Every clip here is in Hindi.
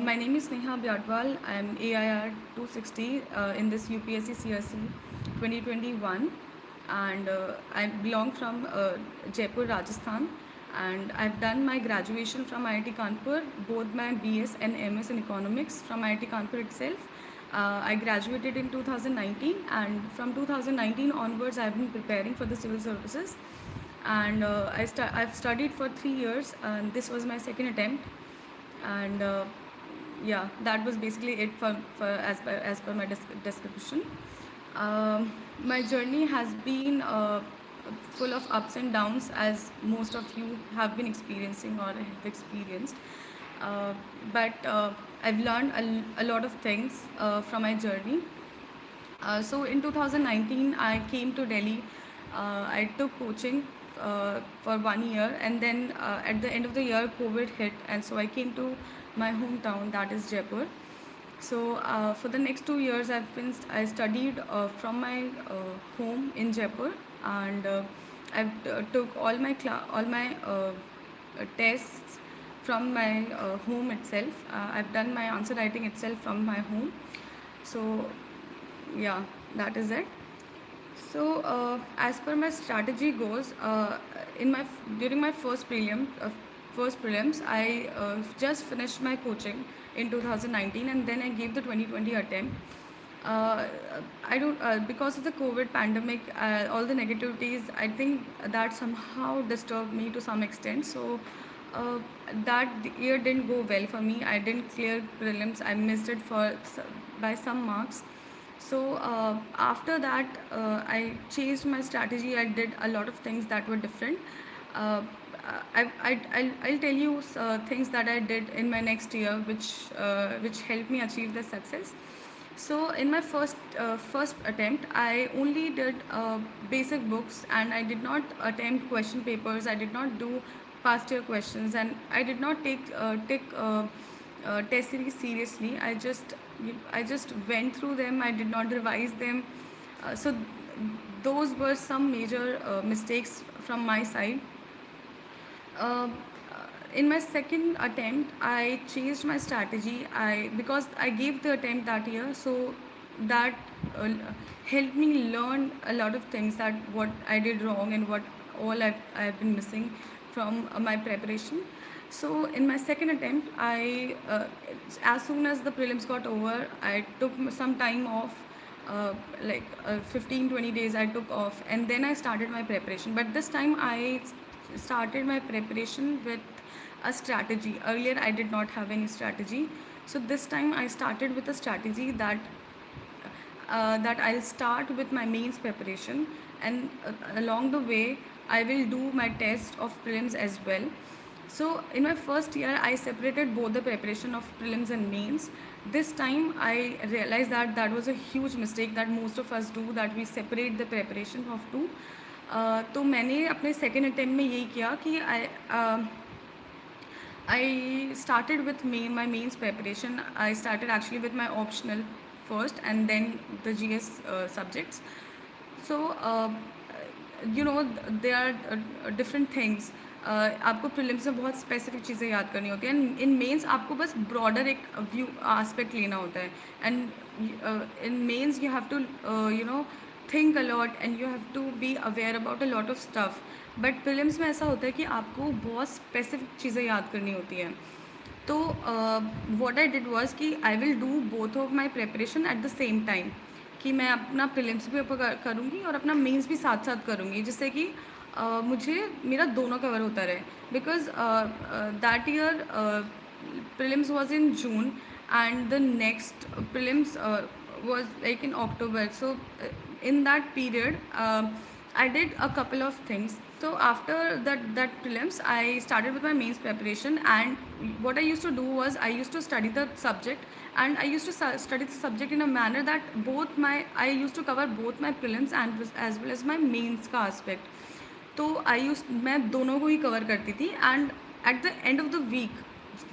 My name is Neha Byadwal. I am AIR 260 in this UPSC CSC 2021, and I belong from Jaipur, Rajasthan. And I've done my graduation from IIT Kanpur, both my BS and MS in economics from IIT Kanpur itself. I graduated in 2019, and from 2019 onwards, I've been preparing for the civil services. And I've studied for 3 years, and this was my second attempt. And yeah, that was basically it for as per my description. My journey has been full of ups and downs, as most of you have been experiencing or have experienced. uh, but I've learned a lot of things from my journey. So in 2019, I came to Delhi. I took coaching for 1 year, and then at the end of the year, COVID hit, and so I came to my hometown, that is Jaipur. So for the next 2 years, I studied from my home in Jaipur, and I've took all my tests from my home itself. I've done my answer writing itself from my home. So yeah, that is it. So, as per my strategy goes, during my first prelims, I just finished my coaching in 2019, and then I gave the 2020 attempt. Uh, I don't because of the COVID pandemic, all the negativities. I think that somehow disturbed me to some extent. So. Uh, that year didn't go well for me. I didn't clear prelims. I missed it by some marks. So after that, I changed my strategy. I did a lot of things that were different. Uh, I'll tell you things that I did in my next year, which helped me achieve the success. So in my first attempt, I only did basic books, and I did not attempt question papers. I did not do past year questions, and I did not take test series seriously. I just went through them. I did not revise them. So those were some major mistakes from my side. uh, in my second attempt, I changed my strategy. I Because I gave the attempt that year, so that uh, helped me learn a lot of things, that what I did wrong and what all I've been missing from my preparation. So in my second attempt, as soon as the prelims got over, I took some time off, like 15 20 days I took off, and then I started my preparation. But this time I started my preparation with a strategy. Earlier I did not have any strategy, so this time I started with a strategy that I'll start with my mains preparation, and along the way I will do my test of prelims as well. So in my first year, I separated both the preparation of prelims and mains. This time, I realized that that was a huge mistake that most of us do, that we separate the preparation of two. तो मैंने अपने सेकेंड अटेम्प्ट में यही किया कि I started with my mains preparation. I started actually with my optional first, and then the GS subjects. So there are different things. आपको प्रीलिम्स में बहुत स्पेसिफिक चीज़ें याद करनी होती हैं, एंड इन मेंस आपको बस ब्रॉडर एक व्यू आस्पेक्ट लेना होता है. And in mains you have to think a lot, and you have to be aware about a lot of stuff. But prelims में ऐसा होता है कि आपको बहुत स्पेसिफिक चीज़ें याद करनी होती हैं. तो वॉट आई डिड वॉज कि आई will do both of my preparation at the same time, कि मैं अपना प्रीलिम्स भी करूँगी और अपना मेंस भी साथ साथ करूँगी, जिससे कि मुझे मेरा दोनों कवर होता रहे. Because that year prelims was in June, and the next prelims was like in October. So in that period, I did a couple of things. So after that prelims, I started with my mains preparation, and what I used to do was I used to study the subject, and I used to study the subject in a manner that I used to cover both my prelims and as well as my mains का aspect. तो मैं दोनों को ही कवर करती थी. And at the end of the week,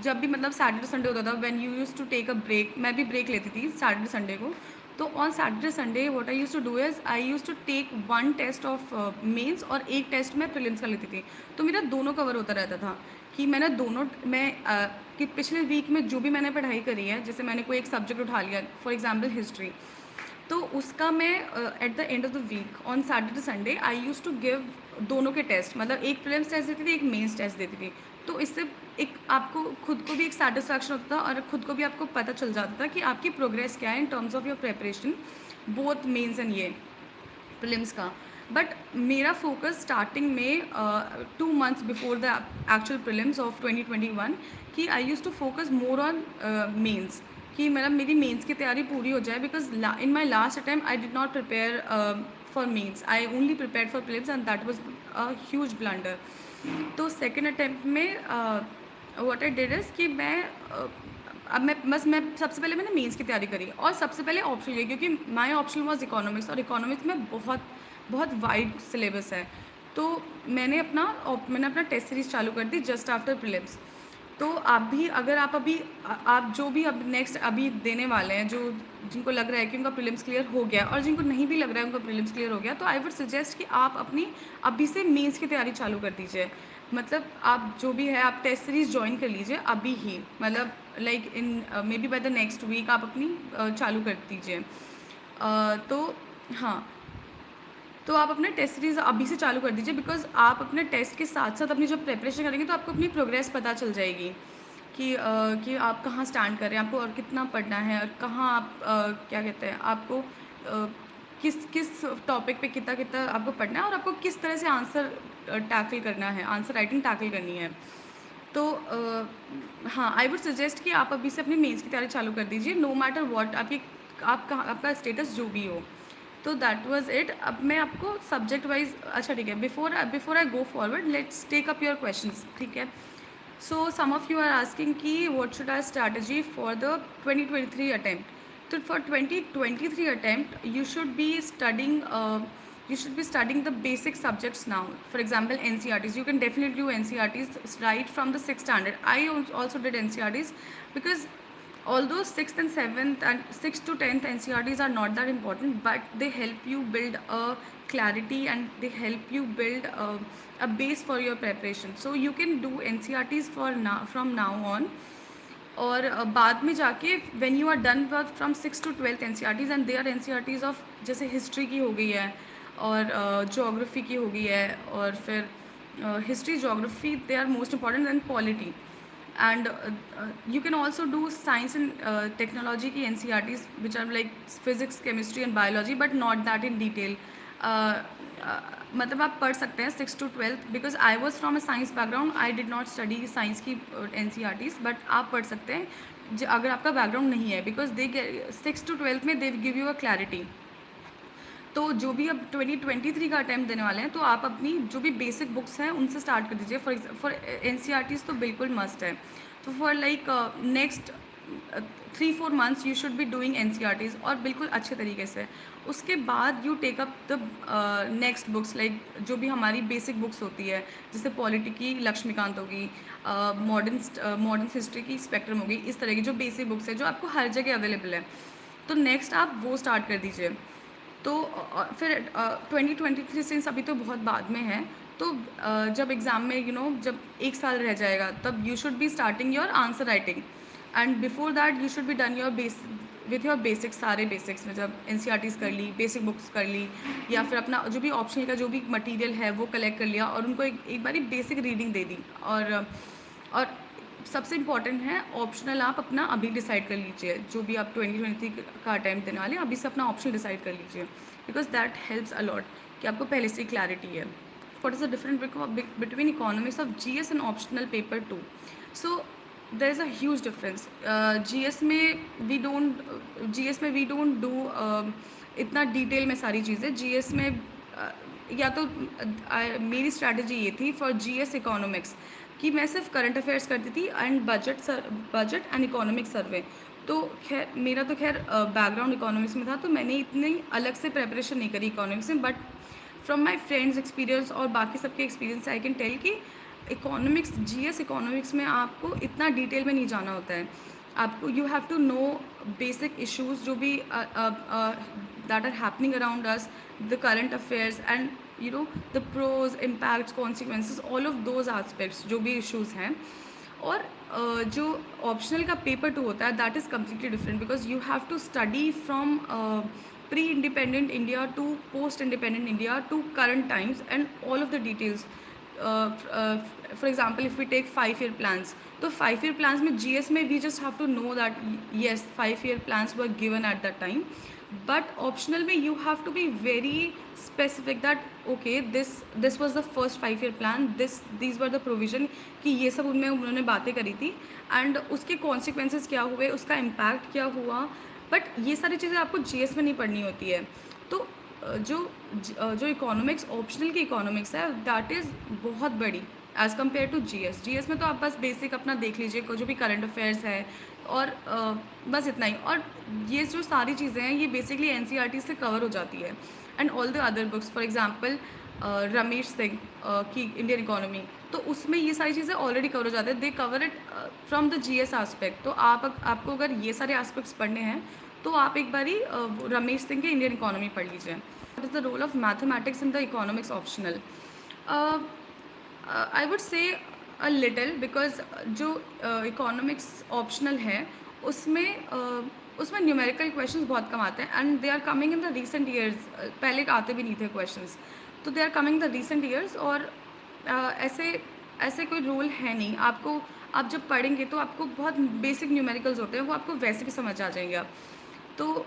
जब भी मतलब सैटरडे संडे होता था, when you use to take a break, मैं भी ब्रेक लेती थी सैटरडे संडे को. तो on Saturday Sunday what I use to do is I use to take one test of mains और एक टेस्ट मैं प्रीलिम्स का लेती थी. तो मेरा दोनों कवर होता रहता था, कि मैंने दोनों मैं कि पिछले वीक में जो भी मैंने पढ़ाई करी है, जैसे मैंने कोई एक सब्जेक्ट उठा लिया, फॉर एग्जांपल हिस्ट्री, तो उसका मैं at the end of the week on Saturday Sunday I use to give दोनों के टेस्ट, मतलब एक प्रीलिम्स टेस्ट देती थी, एक मेंस टेस्ट देती थी। तो इससे एक आपको खुद को भी एक सैटिस्फैक्शन होता था और खुद को भी आपको पता चल जाता था कि आपकी प्रोग्रेस क्या है in terms of your preparation, both mains and ये प्रीलिम्स का। बट मेरा फोकस स्टार्टिंग में 2 months before the actual prelims of 2021 कि I use to focus more on mains, कि मतलब मेरी मेंस की तैयारी पूरी हो जाए, because in my last attempt I did not prepare for mains, I only prepare for prelims and that was a huge blunder. तो सेकेंड अटैम्प्ट में व्हाट आई डिड इज़ कि अब मैं सबसे पहले मैंने मेंस की तैयारी करी और सबसे पहले ऑप्शनल गई, क्योंकि माय ऑप्शनल वाज इकोनॉमिक्स और इकोनॉमिक्स में बहुत बहुत वाइड सिलेबस है। तो मैंने अपना टेस्ट सीरीज़ चालू कर दी जस्ट आफ्टर प्रीलिम्स। तो आप भी, अगर आप अभी आप जो भी अब नेक्स्ट अभी देने वाले हैं, जो जिनको लग रहा है कि उनका प्रीलिम्स क्लियर हो गया और जिनको नहीं भी लग रहा है उनका प्रीलिम्स क्लियर हो गया, तो आई वुड सजेस्ट कि आप अपनी अभी से मेंस की तैयारी चालू कर दीजिए। मतलब आप जो भी है, आप टेस्ट सीरीज़ ज्वाइन कर लीजिए अभी ही, मतलब like in maybe by the next week आप अपनी चालू कर दीजिए। तो हाँ, तो आप अपने टेस्ट सीरीज़ अभी से चालू कर दीजिए, बिकॉज़ आप अपने टेस्ट के साथ साथ अपनी जब प्रिपरेशन करेंगे तो आपको अपनी प्रोग्रेस पता चल जाएगी कि आप कहाँ स्टैंड कर रहे हैं, आपको और कितना पढ़ना है और कहाँ आप क्या कहते हैं, आपको किस किस टॉपिक पे कितना कितना आपको पढ़ना है और आपको किस तरह से आंसर टैकल करना है, आंसर राइटिंग टैकल करनी है। तो हाँ, आई वुड सजेस्ट कि आप अभी से अपनी मेंस की तैयारी चालू कर दीजिए, नो मैटर व्हाट आपका स्टेटस जो भी हो। तो दैट वाज इट। अब मैं आपको सब्जेक्ट वाइज, अच्छा ठीक है, before I go forward let's take up your questions, ठीक है। So some of you are asking कि what should our strategy for the 2023 attempt. तो for 2023 attempt you should be studying the basic subjects now. For example, NCERTs. You can definitely do NCERTs right from the 6th standard. I also did NCERTs because although 6th and 7th and 6th to 10th NCERTs are not that important, but they help you build a clarity and they help you build a base for your preparation. So you can do NCERTs from now on. और बाद में जाके when you are done from 6 to 12 NCERTs and they are NCERTs off, जैसे हिस्ट्री की हो गई है और जोग्राफी की हो गई है, और फिर history geography they are most important than polity. And you can also do science and technology की NCERTs which are like physics, chemistry and biology, but not that in detail. मतलब आप पढ़ सकते हैं 6 to 12, because I was from a science background, I did not study science की NCERTs, बट आप पढ़ सकते हैं अगर आपका बैकग्राउंड नहीं है, बिकॉज दे 6 to 12 में they give you a clarity. तो जो भी अब 2023 का अटैम्प्ट देने वाले हैं, तो आप अपनी जो भी बेसिक बुक्स हैं उनसे स्टार्ट कर दीजिए। फॉर NCERTs तो बिल्कुल मस्ट है। तो for like next 3-4 months you should be doing NCERTs, और बिल्कुल अच्छे तरीके से। उसके बाद you take up the next books, like जो भी हमारी बेसिक बुक्स होती है, जैसे पॉलिटी की लक्ष्मीकांत होगी, मॉडर्न हिस्ट्री की स्पेक्ट्रम होगी, इस तरह की जो बेसिक बुक्स है जो आपको हर जगह अवेलेबल है, तो नेक्स्ट आप वो स्टार्ट कर दीजिए। तो फिर 2023 सिंस अभी तो बहुत बाद में है, तो जब एग्ज़ाम में जब एक साल रह जाएगा, तब you should be starting your answer writing, and before that you should be done your with your basics, सारे बेसिक्स में जब NCERTs कर ली, बेसिक बुक्स कर ली, या फिर अपना जो भी ऑप्शनल का जो भी मटेरियल है वो कलेक्ट कर लिया और उनको एक बारी बेसिक रीडिंग दे दी। और सबसे इम्पॉर्टेंट है, ऑप्शनल आप अपना अभी डिसाइड कर लीजिए, जो भी आप 2023 का अटैम्प्ट देने वाले हैं अभी से अपना ऑप्शनल डिसाइड कर लीजिए, बिकॉज दैट हेल्प्स अलॉट कि आपको पहले से क्लैरिटी है। What is the difference between economics of GS and optional paper 2? So there is a huge difference. GS में वी डोंट डू इतना डिटेल में सारी चीज़ें। GS में या तो मेरी स्ट्रैटेजी ये थी फॉर GS इकोनॉमिक्स कि मैं सिर्फ करंट अफेयर्स करती थी and budget and economic survey. तो खैर मेरा तो बैकग्राउंड इकोनॉमिक्स में था, तो मैंने इतनी अलग से प्रेपरेशन नहीं करी इकोनॉमिक्स में, but from my friends experience और बाकी सबके एक्सपीरियंस आई कैन टेल कि इकोनॉमिक्स, GS इकोनॉमिक्स में आपको इतना डिटेल में नहीं जाना होता है। आपको you have to know basic issues जो भी that are happening around us, the current affairs and the pros, impacts, consequences, all of those aspects जो भी इश्यूज़ हैं। और जो ऑप्शनल का पेपर 2 होता है that is completely different because you have to study from pre independent India to post independent India to current times and all of the details. For example, if we take 5-year plans, तो 5-year plans में GS में we just have to know that yes 5-year plans were given at that time, but optional में you have to be very specific that okay this was the first 5-year plan, these were the provision कि ये सब उनमें उन्होंने बातें करी थी एंड उसके consequences क्या हुए, उसका impact क्या हुआ. बट ये सारी चीज़ें आपको GS में नहीं पढ़नी होती है. तो जो इकोनॉमिक्स ऑप्शनल की इकोनॉमिक्स है दैट इज़ बहुत बड़ी एज़ कम्पेयर टू GS में तो आप बस बेसिक अपना देख लीजिए जो भी करंट अफेयर्स है और बस इतना ही. और ये जो सारी चीज़ें हैं ये बेसिकली NCERT से कवर हो जाती है and all the other books. For example Ramesh Singh की इंडियन इकोनॉमी, तो उसमें ये सारी चीज़ें ऑलरेडी कवर हो जाते हैं. They cover it from the GS aspect. तो आपको अगर ये सारे एस्पेक्ट्स पढ़ने हैं तो आप एक बारी रमेश सिंह के इंडियन इकोनॉमी पढ़ लीजिए. What is the role of mathematics in the economics optional? I would say a little because जो इकोनॉमिक्स ऑप्शनल है उसमें न्यूमेरिकल क्वेश्चंस बहुत कम आते हैं and they are coming in the recent years. पहले आते भी नहीं थे क्वेश्चंस, तो they are coming the recent years. और ऐसे कोई रूल है नहीं. आप जब पढ़ेंगे तो आपको बहुत बेसिक न्यूमेरिकल्स होते हैं वो आपको वैसे भी समझ आ जाएंगे आप. तो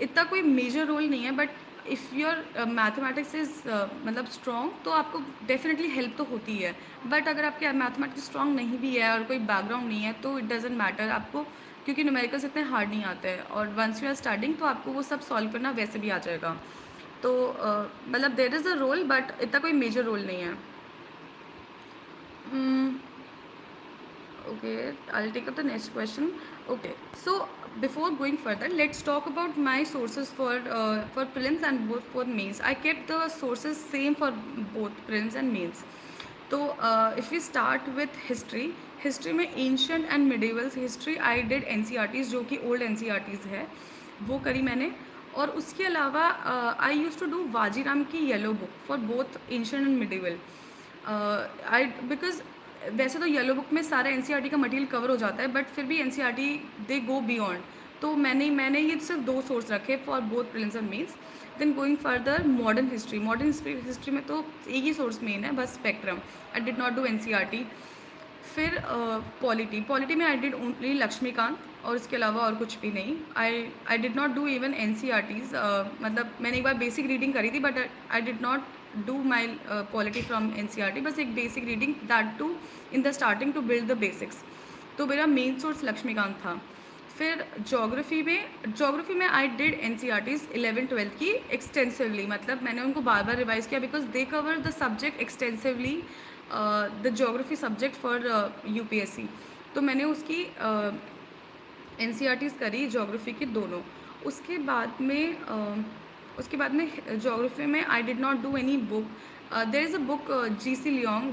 इतना कोई मेजर रोल नहीं है. But if your mathematics is मतलब स्ट्रॉन्ग तो आपको डेफिनेटली हेल्प तो होती है. बट अगर आपके मैथमेटिक्स स्ट्रॉन्ग नहीं भी है और कोई बैकग्राउंड नहीं है तो इट डजेंट मैटर आपको, क्योंकि न्यूमेरिकल्स इतने हार्ड नहीं आते हैं और वंस यू आर स्टार्टिंग तो आपको वो सब सॉल्व करना वैसे भी आ जाएगा. तो मतलब there is a role but इतना कोई मेजर रोल नहीं है. Okay, I'll take up the next question. Okay, so before going further, let's talk about my sources for prelims and both for mains. I kept the sources same for both prelims and mains. So if we start with history में ancient and medieval history I did NCERTs जो कि old NCERTs है वो करी मैंने. और उसके अलावा I used to do Vajiram की yellow book for both ancient and medieval. Because वैसे तो येलो बुक में सारा NCERT का मटेरियल कवर हो जाता है बट फिर भी NCERT दे गो बियॉन्ड. तो मैंने ये सिर्फ 2 सोर्स रखे for both prelims and mains. Then going further modern history में तो एक ही सोर्स मेन है बस spectrum. I did not do NCERT. फिर पॉलिटी में आई डिड ओनली लक्ष्मीकांत और इसके अलावा और कुछ भी नहीं. I did not do even NCERTs. मतलब मैंने एक बार बेसिक रीडिंग करी थी but I did not do my polity from NCERT. बस एक basic reading that to in the starting to build the basics. तो मेरा मेन सोर्स लक्ष्मीकांत था. फिर जोग्राफी में आई डिड NCERTs 11-12 की एक्सटेंसिवली. मतलब मैंने उनको बार बार रिवाइज़ किया because they cover the subject extensively the geography subject for UPSC. तो मैंने उसकी NCERTs करी जोग्राफी की दोनों. उसके बाद में जोग्राफी में I did not do any book. There is a book GC Leong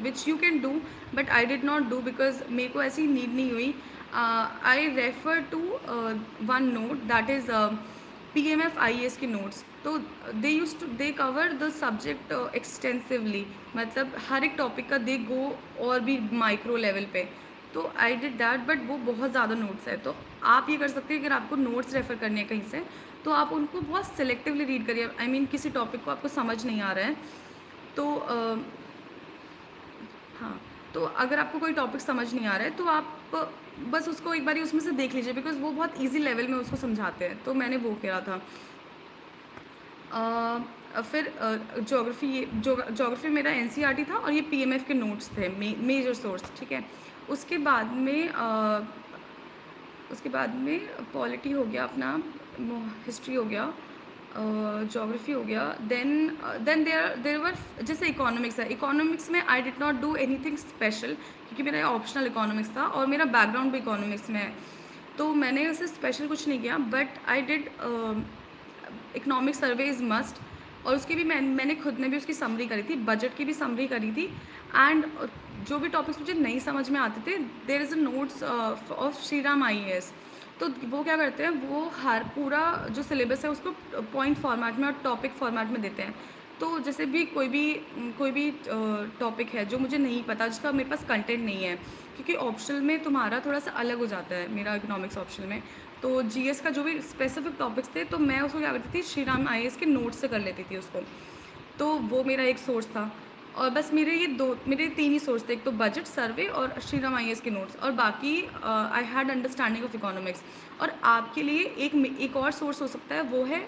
which you can do but I did not do because मेरे को ऐसी नीड नहीं हुई. I refer to one note that is PMF IAS के नोट्स. तो they cover the subject extensively. मतलब हर एक टॉपिक का दे गो और भी माइक्रो लेवल पे. तो आई डिड दैट बट वो बहुत ज़्यादा नोट्स है. तो आप ये कर सकते हैं अगर आपको नोट्स रेफ़र करने हैं कहीं से तो आप उनको बहुत सिलेक्टिवली रीड करिए. आई मीन किसी टॉपिक को आपको समझ नहीं आ रहा है तो हाँ, तो अगर आपको कोई टॉपिक समझ नहीं आ रहा है तो आप बस उसको एक बारी उसमें से देख लीजिए बिकॉज वो बहुत ईजी लेवल में उसको समझाते हैं. तो मैंने वो किया था. फिर जोग्राफी मेरा NCERT था और ये PMF के नोट्स थे मेजर सोर्स. ठीक है. उसके बाद में पॉलिटी हो गया अपना, हिस्ट्री हो गया, जोग्राफी हो गया. देन देयर वर जैसे इकोनॉमिक्स में I did not do anything special क्योंकि मेरा ऑप्शनल इकोनॉमिक्स था और मेरा बैकग्राउंड भी इकोनॉमिक्स में है. तो मैंने उसे स्पेशल कुछ नहीं किया but I did economic survey is must. और उसकी भी मैंने खुद ने भी उसकी समरी करी थी, बजट की भी समरी करी थी. एंड जो भी टॉपिक्स मुझे नहीं समझ में आते थे there is a notes of Shriram IAS. तो वो क्या करते हैं वो हर पूरा जो सिलेबस है उसको पॉइंट फॉर्मेट में और टॉपिक फॉर्मेट में देते हैं. तो जैसे भी कोई भी टॉपिक है जो मुझे नहीं पता, जिसका मेरे पास कंटेंट नहीं है, क्योंकि ऑप्शनल में तुम्हारा थोड़ा-सा अलग हो जाता है, मेरा इकोनॉमिक्स ऑप्शनल में। तो जीएस का जो भी स्पेसिफिक टॉपिक्स थे, तो मैं उसको क्या करती थी, श्री राम आईएएस के नोट्स से कर लेती थी उसको। तो वो मेरा एक सोर्स था, और बस मेरे 3 ही सोर्स थे, एक तो बजट, सर्वे और श्रीराम आईएएस के नोट्स, और बाकी I had understanding of economics. और आपके लिए एक और सोर्स हो सकता है, वो है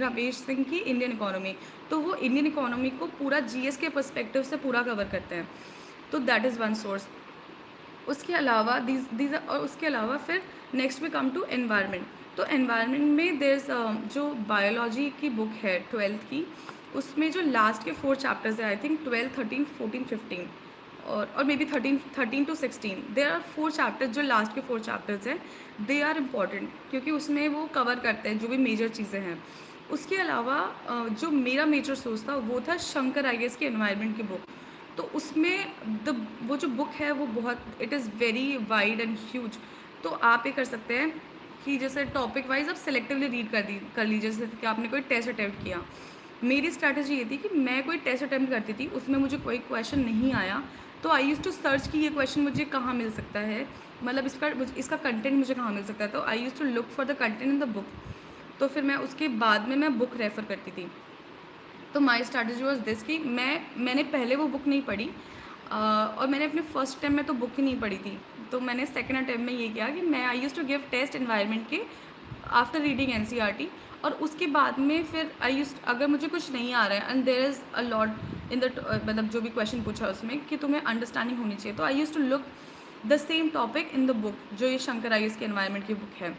रमेश सिंह की इंडियन इकोनॉमी। तो वो इंडियन इकोनॉमी को पूरा जीएस के पर्सपेक्टिव से पूरा कवर करते हैं। तो दैट इज़ वन सोर्स। उसके अलावा दीज और उसके अलावा फिर next we come to environment. तो एनवायरनमेंट में देयर इज़ जो बायोलॉजी की बुक है 12th की, उसमें जो लास्ट के 4 चैप्टर्स हैं, आई थिंक 12, 13, 14, 15, और maybe 13 to 16, there are 4 chapters, जो लास्ट के 4 चैप्टर्स हैं, दे आर इम्पॉर्टेंट, क्योंकि उसमें वो कवर करते हैं जो भी मेजर चीज़ें हैं। उसके अलावा जो मेरा मेजर सोर्स था, वो था शंकर आईएएस की एनवायरनमेंट की बुक। तो उसमें वो जो बुक है, वो बहुत, it is very wide and huge. तो आप ये कर सकते हैं कि जैसे टॉपिक वाइज आप सेलेक्टिवली रीड कर लीजिए, जैसे कि आपने कोई टेस्ट अटेम्प्ट किया। मेरी स्ट्रैटेजी ये थी कि मैं कोई टेस्ट अटेम्प्ट करती थी, उसमें मुझे कोई क्वेश्चन नहीं आया, तो आई यूज़ टू सर्च कि ये क्वेश्चन मुझे कहाँ मिल सकता है, मतलब इसका कंटेंट मुझे कहाँ मिल सकता है। तो I use to look for the content in the book. तो फिर मैं उसके बाद में मैं बुक रेफ़र करती थी। तो माई स्ट्रैटेजी वॉज दिस कि मैंने पहले वो बुक नहीं पढ़ी, और मैंने अपने फर्स्ट अटेम्प्ट में तो बुक ही नहीं पढ़ी थी। तो मैंने सेकंड अटेम्प्ट में ये किया कि मैं I use to give test environment के आफ्टर रीडिंग एनसीईआरटी। और उसके बाद में फिर अगर मुझे कुछ नहीं आ रहा है, and there is a lot in the, मतलब जो भी क्वेश्चन पूछा उसमें कि तुम्हें अंडरस्टैंडिंग होनी चाहिए, तो I use to look the same topic in the book, जो ये शंकर आईएएस की एनवायरनमेंट की बुक है।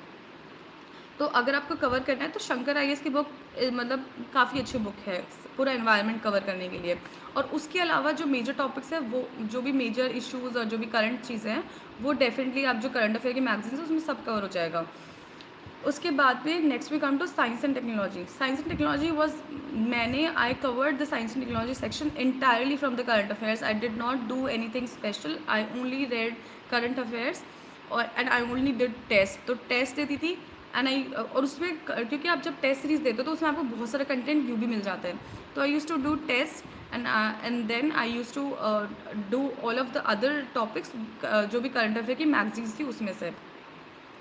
तो अगर आपको कवर करना है, तो शंकर आईएएस की बुक मतलब काफ़ी अच्छी बुक है पूरा एनवायरनमेंट कवर करने के लिए। और उसके अलावा जो मेजर टॉपिक्स हैं, वो जो भी मेजर इश्यूज़ और जो भी करंट चीज़ें हैं, वो डेफिनेटली आप जो करंट अफेयर की मैगजीन्स हैं, उसमें सब कवर हो जाएगा। उसके बाद में next we come to science and technology. Science and technology was, I covered the science and technology section entirely from the current affairs. I did not do anything special, I only read current affairs, और and I only did test. तो टेस्ट देती थी, और उसमें क्योंकि आप जब टेस्ट सीरीज देते हो, तो उसमें आपको बहुत सारा कंटेंट व्यू भी मिल जाता है। तो I use to do test, and then I use to do all of the other topics, जो भी करंट अफेयर की मैगजीन्स थी उसमें से।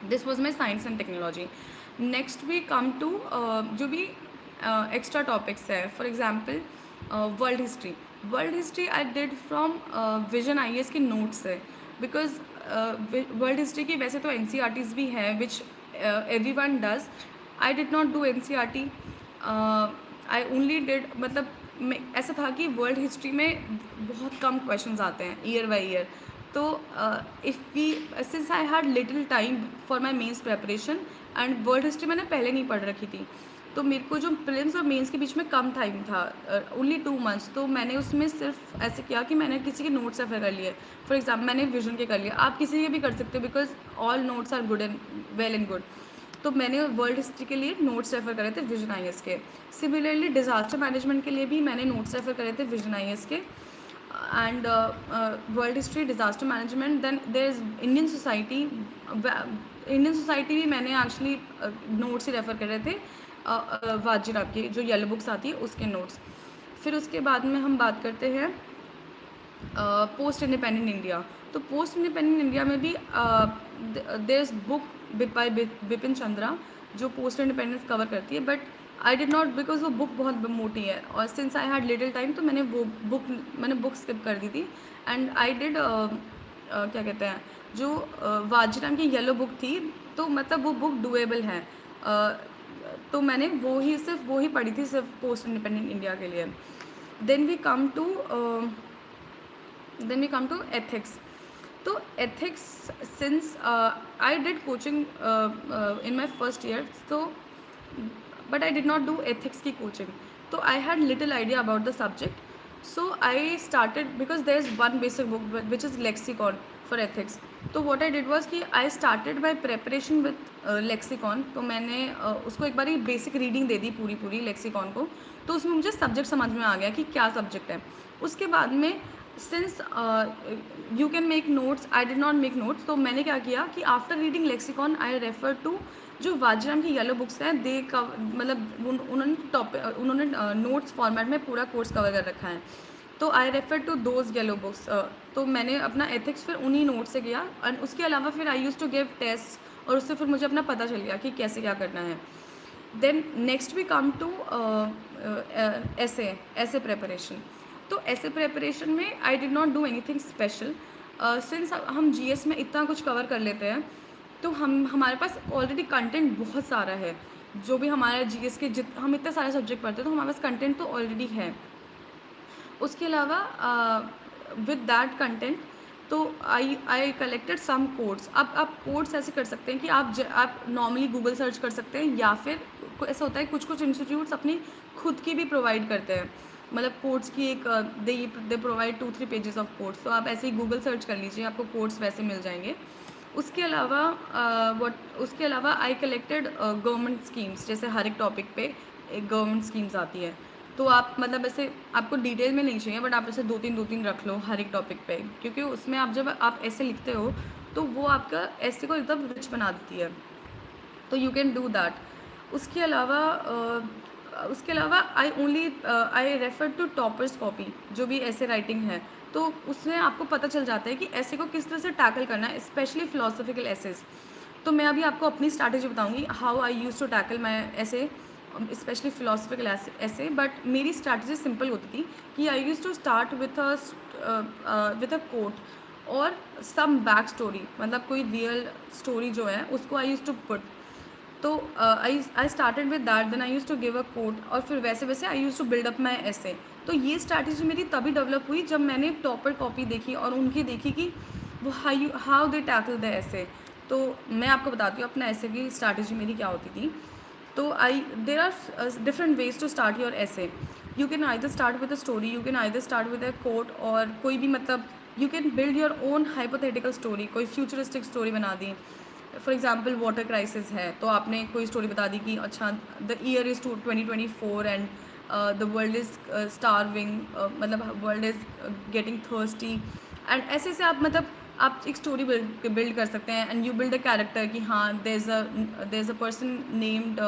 This was my science and technology. Next we come to जो भी एक्स्ट्रा टॉपिक्स है, for example world history. World history I did from Vision IAS के नोट्स से, बिकॉज वर्ल्ड हिस्ट्री की वैसे तो एन भी हैं, which every one does. I did not do an I only did, मतलब ऐसा था कि वर्ल्ड हिस्ट्री में बहुत कम क्वेश्चंस आते हैं ईयर बाई ईयर। तो if we since I had little time for my mains preparation, and world history मैंने पहले नहीं पढ़ रखी थी, तो मेरे को जो प्रीलिम्स और मेंस के बीच में कम टाइम था, ओनली 2 मंथ्स, तो मैंने उसमें सिर्फ ऐसे किया कि मैंने किसी के नोट्स रेफर कर लिए। फॉर एग्जाम्पल मैंने विजन के कर लिए, आप किसी के भी कर सकते हो, because all notes are good and well and good. तो मैंने वर्ल्ड हिस्ट्री के लिए नोट्स रेफर करे थे विजन आईएएस के। सिमिलरली डिज़ास्टर मैनेजमेंट के लिए भी मैंने नोट्स रेफर करे थे विजन आईएएस के, and world history, disaster management, then there is Indian society। Indian society भी मैंने एक्चुअली नोट्स ही रेफ़र करे थे, वाजिराब की जो येलो बुक्स आती है उसके नोट्स। फिर उसके बाद में हम बात करते हैं पोस्ट इंडिपेंडेंट इंडिया। तो पोस्ट इंडिपेंडेंट इंडिया में भी there is book by Bipin Chandra, जो पोस्ट इंडिपेंडेंस कवर करती है, but I did not, because वो बुक बहुत मोटी है, और since I had little time, तो मैंने बुक स्किप कर दी थी। एंड आई डिड क्या कहते हैं, जो वाजिराम की येलो बुक थी, तो मतलब वो बुक डुएबल है। तो मैंने सिर्फ वो ही पढ़ी थी, सिर्फ पोस्ट इंडिपेंडेंट इंडिया के लिए। Then we come to ethics. तो ethics, since I did coaching in my first year, so but I did not do ethics की coaching. So I had little idea about the subject. So I started, because there is one basic book which is lexicon for ethics. तो what I did was कि I started by preparation with lexicon. तो मैंने उसको एक बारी बेसिक रीडिंग दे दी पूरी lexicon को, तो उसमें मुझे सब्जेक्ट समझ में आ गया कि क्या सब्जेक्ट है। उसके बाद में since you can make notes, I did not make notes, तो मैंने क्या किया कि after reading Lexicon I refer to जो वाजीराम की येलो बुक्स हैं, दे मतलब उन्होंने नोट्स फॉर्मेट में पूरा कोर्स कवर कर रखा है, तो I refer to those yellow books. तो मैंने अपना एथिक्स फिर उन्हीं नोट से किया, एंड उसके अलावा फिर I use to give test, और उससे फिर मुझे अपना पता चल गया कि कैसे क्या करना है। Then next we come to essay preparation. तो ऐसे प्रेपरेशन में I did not do anything special, since हम जीएस में इतना कुछ कवर कर लेते हैं, तो हमारे पास ऑलरेडी कंटेंट बहुत सारा है। जो भी हमारा जीएस के हम इतने सारे सब्जेक्ट पढ़ते हैं, तो हमारे पास कंटेंट तो ऑलरेडी है। उसके अलावा विद दैट कंटेंट, तो आई कलेक्टेड सम कोड्स। अब आप कोड्स ऐसे कर सकते हैं कि आप नॉर्मली गूगल सर्च कर सकते हैं, या फिर ऐसा होता है कुछ कुछ इंस्टीट्यूट्स अपनी खुद की भी प्रोवाइड करते हैं, मतलब कोड्स की एक they provide 2-3 pages of codes, तो आप ऐसे ही गूगल सर्च कर लीजिए, आपको कोड्स वैसे मिल जाएंगे। उसके अलावा उसके अलावा आई कलेक्टेड गवर्नमेंट स्कीम्स, जैसे हर एक टॉपिक पे एक गवर्नमेंट स्कीम्स आती है, तो आप मतलब ऐसे आपको डिटेल में नहीं चाहिए, बट आप ऐसे दो तीन रख लो हर एक टॉपिक पे, क्योंकि उसमें आप जब आप ऐसे लिखते हो तो वो आपका ऐसे को एकदम रिच बना देती है, तो यू कैन डू दैट। उसके अलावा I refer to toppers copy, जो भी ऐसे राइटिंग है, तो उसमें आपको पता चल जाता है कि ऐसे को किस तरह से टैकल करना है, स्पेशली फिलोसफिकल एसेस। तो मैं अभी आपको अपनी स्ट्रैटेजी बताऊंगी, how I use to tackle my essay, especially philosophical essay. But मेरी स्ट्रैटेजी सिंपल होती थी कि I use to start with a quote और सम बैक स्टोरी, मतलब कोई रियल स्टोरी जो है उसको आई यूज़ टू पुट। तो I started with that, then I use to give a quote, और फिर वैसे वैसे I use to build up my essay. तो ये स्ट्रैटेजी मेरी तभी डेवलप हुई जब मैंने टॉपर कॉपी देखी और उनकी देखी कि वो हाउ दे टैकल द ऐसे। तो मैं आपको बताती हूँ अपना ऐसे की स्ट्रैटेजी मेरी क्या होती थी। तो there are different ways to start your essay. You can either start with a story, you can either start with a quote, और कोई भी मतलब you can build your own hypothetical story, कोई फ्यूचरिस्टिक स्टोरी बना दी। फॉर एग्जाम्पल वाटर क्राइसिस है, तो आपने कोई स्टोरी बता दी कि अच्छा the year is 2024 and the world is starving, मतलब world is getting thirsty, and ऐसे से आप मतलब आप एक स्टोरी बिल्ड कर सकते हैं, and you build a character कि हाँ there is a person named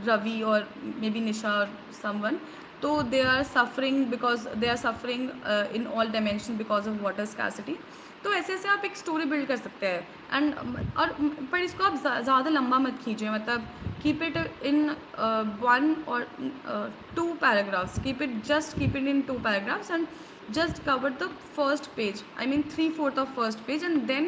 Ravi और मे बी निशा और समवन, तो they are suffering in all dimension because of water scarcity. तो ऐसे ऐसे आप एक स्टोरी बिल्ड कर सकते हैं, एंड और पर इसको आप ज़्यादा लंबा मत खींचिए, मतलब keep it in 1 or 2 paragraphs, keep it in 2 paragraphs, and just cover the first page, I mean 3/4 of first page, and then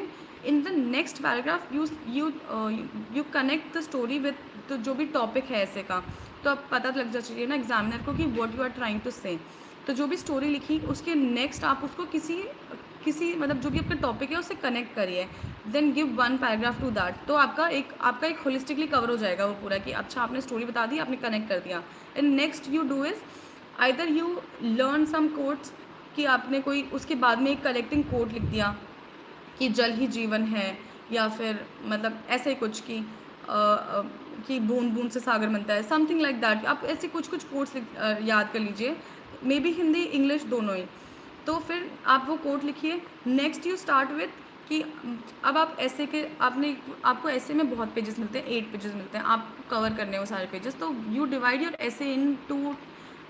in the next paragraph you connect the story with तो जो भी टॉपिक है ऐसे का, तो अब पता लग जा चाहिए ना एग्जामिनर को कि what you are trying to say. तो जो भी स्टोरी लिखी उसके नेक्स्ट आप उसको किसी किसी मतलब जो भी आपका टॉपिक है उससे कनेक्ट करिए, then give 1 paragraph to that, तो आपका एक होलिस्टिकली कवर हो जाएगा वो पूरा कि अच्छा आपने स्टोरी बता दी, आपने कनेक्ट कर दिया। And next you do is either you learn some quotes, कि आपने कोई उसके बाद में एक कलेक्टिंग कोट लिख दिया कि जल ही जीवन है, या फिर मतलब ऐसे ही कुछ कि बूंद बूंद से सागर बनता है, समथिंग लाइक दैट। आप ऐसे कुछ कुछ कोट्स याद कर लीजिए, मे बी हिंदी इंग्लिश दोनों ही। तो फिर आप वो कोट लिखिए। नेक्स्ट यू स्टार्ट विथ कि अब आप ऐसे के आपको ऐसे में बहुत पेजेस मिलते हैं, 8 पेजेस मिलते हैं, आप कवर करने हैं वो सारे पेजेस, तो you divide your essay into.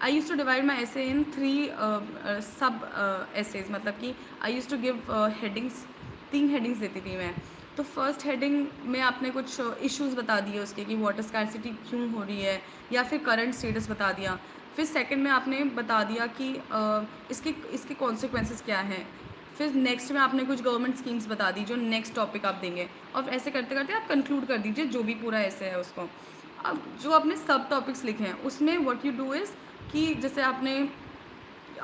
I use to divide my essay in 3 sub essays, मतलब कि I use to give headings, 3 headings देती थी मैं। तो फर्स्ट हेडिंग में आपने कुछ इश्यूज़ बता दिए उसके कि वाटर स्कैरसिटी क्यों हो रही है, या फिर करंट स्टेटस बता दिया। फिर सेकंड में आपने बता दिया कि इसके इसके कॉन्सिक्वेंसेस क्या हैं। फिर नेक्स्ट में आपने कुछ गवर्नमेंट स्कीम्स बता दी जो नेक्स्ट टॉपिक आप देंगे, और ऐसे करते करते आप कंक्लूड कर दीजिए जो भी पूरा ऐसे है उसको। अब जो आपने सब टॉपिक्स लिखे हैं उसमें व्हाट यू डू इज़ कि जैसे आपने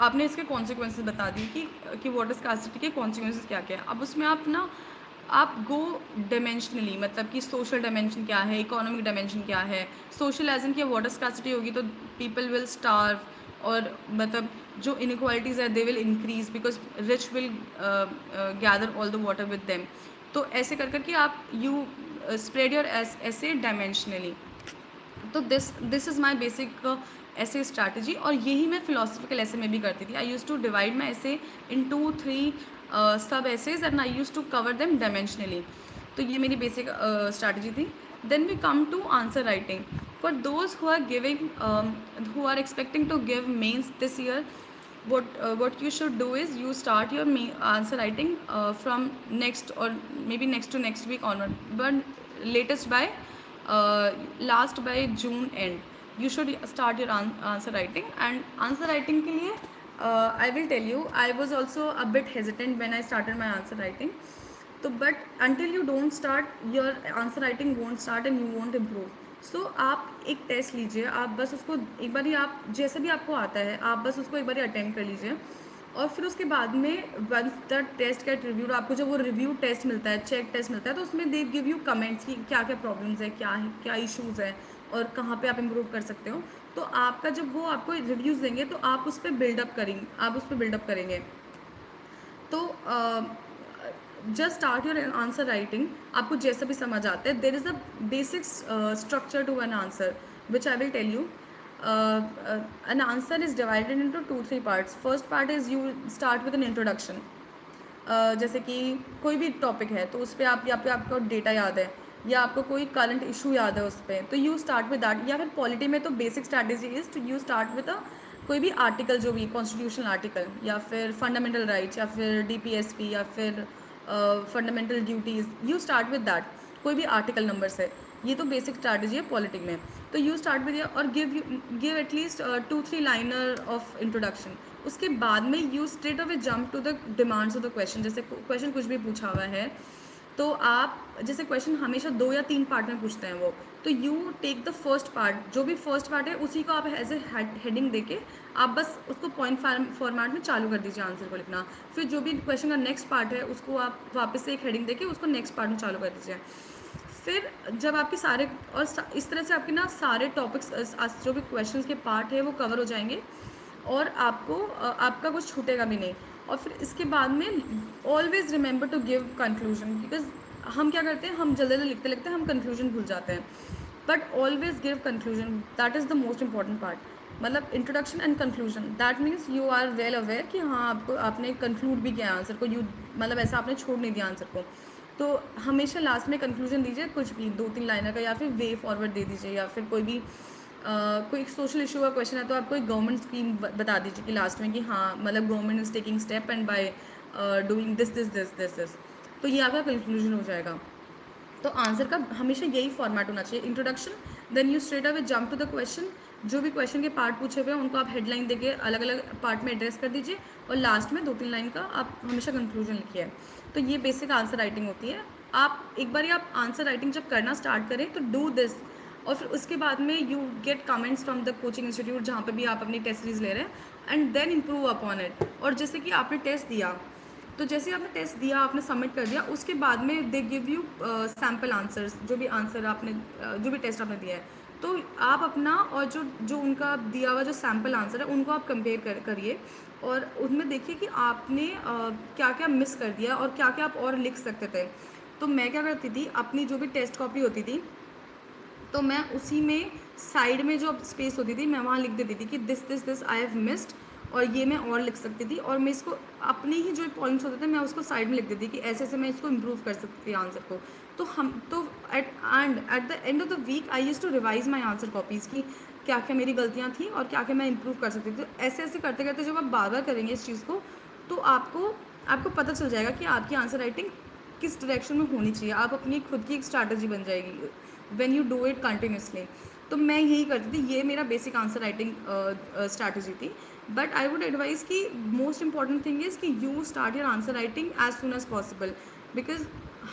आपने इसके कॉन्सिक्वेंसेस बता दिए कि वाटर स्कार्सिटी के कॉन्सिक्वेंसेस क्या क्या है। अब उसमें आप गो डायमेंशनली, मतलब कि सोशल डायमेंशन क्या है, इकोनॉमिक डायमेंशन क्या है। सोशल एज इन की वाटर स्कार्सिटी होगी तो पीपल विल स्टार्व, और मतलब जो इनक्वालिटीज़ है they will increase because rich will gather all the water with them. तो ऐसे कर करके आप you spread your essay dimensionally. तो this is my basic essay strategy, और यही मैं फिलोसफिकल ऐसे में भी करती थी. I use to divide my essay in 2-3 sub essays and I use to cover them dimensionally. तो ये मेरी बेसिक स्ट्रैटेजी थी. Then we come to answer writing. For those who are giving, who are expecting to give mains this year, what you should do is you start your answer writing from next, or maybe next to next week onward, but latest by last by June end you should start your answer writing. And answer writing के लिए I will tell you, I was also a bit hesitant when I started my answer writing. तो but until you don't start, your answer writing won't start and you won't improve. सो आप एक टेस्ट लीजिए, आप बस उसको एक बार ही, आप जैसे भी आपको आता है आप बस उसको एक बार ही अटेम्प्ट कर लीजिए. और फिर उसके बाद में once the test get reviewed, आपको जब वो रिव्यू टेस्ट मिलता है, चेक टेस्ट मिलता है, तो उसमें दे गिव यू कमेंट्स कि क्या क्या प्रॉब्लम्स है, क्या इश्यूज़ है और कहाँ पे आप इम्प्रूव कर सकते हो. तो आपका जब वो आपको रिव्यूज़ देंगे तो आप उस पर बिल्डअप करेंगे. तो just start your answer writing. आपको जैसा भी समझ आता है, there is a basic structure to an answer which I will tell you. An answer is divided into 2-3 parts. First part is you start with an introduction. जैसे कि कोई भी टॉपिक है तो उस पर आप, या फिर आपको डेटा याद है या आपको कोई करंट इशू याद है उस पर, तो यू स्टार्ट विद दैट. या फिर पॉलिटी में तो basic strategy is to you start with कोई भी आर्टिकल, जो भी कॉन्स्टिट्यूशनल आर्टिकल या फिर फंडामेंटल राइट्स या फिर DPSP या फिर fundamental duties, you start with that. कोई भी आर्टिकल नंबर से, ये तो बेसिक स्ट्रैटेजी है पॉलिटी में. तो यू स्टार्ट विद, और give at least 2-3 liner of introduction. उसके बाद में you straight away jump to the demands of the question. जैसे क्वेश्चन कुछ भी पूछा हुआ है तो आप, जैसे क्वेश्चन हमेशा 2 या 3 पार्ट में पूछते हैं वो, तो you take the first part, जो भी फर्स्ट पार्ट है उसी को आप एज ए हेडिंग देके आप बस उसको पॉइंट फॉर्मेट में चालू कर दीजिए आंसर को लिखना. फिर जो भी क्वेश्चन का नेक्स्ट पार्ट है उसको आप वापस से एक हेडिंग देके उसको नेक्स्ट पार्ट में चालू कर दीजिए. फिर जब आपके सारे, और इस तरह से आपके ना सारे टॉपिक्स, जो भी क्वेश्चंस के पार्ट है वो कवर हो जाएंगे और आपका कुछ छूटेगा भी नहीं. और फिर इसके बाद में always remember to give conclusion, because हम क्या करते हैं, हम जल्दी जल्दी लिखते लिखते हम कंक्लूजन भूल जाते हैं. But always give conclusion, that is the most important part. मतलब introduction and conclusion, that means you are well aware कि हाँ आपने कंक्लूड भी किया आंसर को, यू मतलब ऐसा आपने छोड़ नहीं दिया आंसर को. तो हमेशा लास्ट में कंक्लूजन दीजिए, कुछ भी 2-3 लाइनर का, या फिर वे फॉरवर्ड दे दीजिए, या फिर कोई भी कोई सोशल इशू का क्वेश्चन है तो आप कोई गवर्नमेंट स्कीम बता दीजिए कि लास्ट में कि हाँ मतलब government is taking step and by doing this. तो ये आपका कंक्लूजन हो जाएगा. तो आंसर का हमेशा यही फॉर्मेट होना चाहिए, introduction, then you straight away jump to the question. जो भी क्वेश्चन के पार्ट पूछे हुए हैं उनको आप हेडलाइन देके अलग अलग पार्ट में एड्रेस कर दीजिए, और लास्ट में 2-3 लाइन का आप हमेशा कंक्लूजन लिखिए. तो ये बेसिक आंसर राइटिंग होती है. आप एक बार आप आंसर राइटिंग जब करना स्टार्ट करें तो डू दिस, और फिर उसके बाद में you get comments from the coaching institute जहाँ पे भी आप अपनी टेस्ट सीरीज ले रहे हैं, and then improve upon it. और जैसे कि आपने टेस्ट दिया, तो जैसे ही आपने टेस्ट दिया, आपने सबमिट कर दिया, उसके बाद में they give you sample answers, जो भी आंसर आपने जो भी टेस्ट आपने दिया है, तो आप अपना और जो जो उनका दिया हुआ जो सैम्पल आंसर है उनको आप कंपेयर करिए, और उनमें देखिए कि आपने क्या क्या मिस कर दिया और क्या क्या आप और लिख सकते थे. तो मैं क्या करती थी, अपनी जो भी टेस्ट कॉपी होती थी तो मैं उसी में साइड में जो स्पेस होती थी मैं वहाँ लिख देती थी कि दिस आई हैव मिस्ड, और ये मैं और लिख सकती थी, और मैं इसको अपने ही जो पॉइंट्स होते थे मैं उसको साइड में लिख देती कि ऐसे ऐसे मैं इसको इम्प्रूव कर सकती थी आंसर को. तो at the end of the week I use to revise my answer copies की क्या क्या मेरी गलतियाँ थी और क्या क्या मैं इम्प्रूव कर सकती थी. तो ऐसे ऐसे करते करते जब आप बार बार करेंगे इस चीज़ को, तो आपको पता चल जाएगा कि आपकी आंसर राइटिंग किस डायरेक्शन में होनी चाहिए. आप अपनी खुद की एक स्ट्रैटेजी बन जाएगी when you do it continuously. तो मैं यही करती थी, ये मेरा बेसिक आंसर राइटिंग स्ट्रैटेजी थी. बट आई वुड एडवाइज़ कि मोस्ट इंपॉर्टेंट थिंग इज़ कि you start your answer writing as soon as possible, because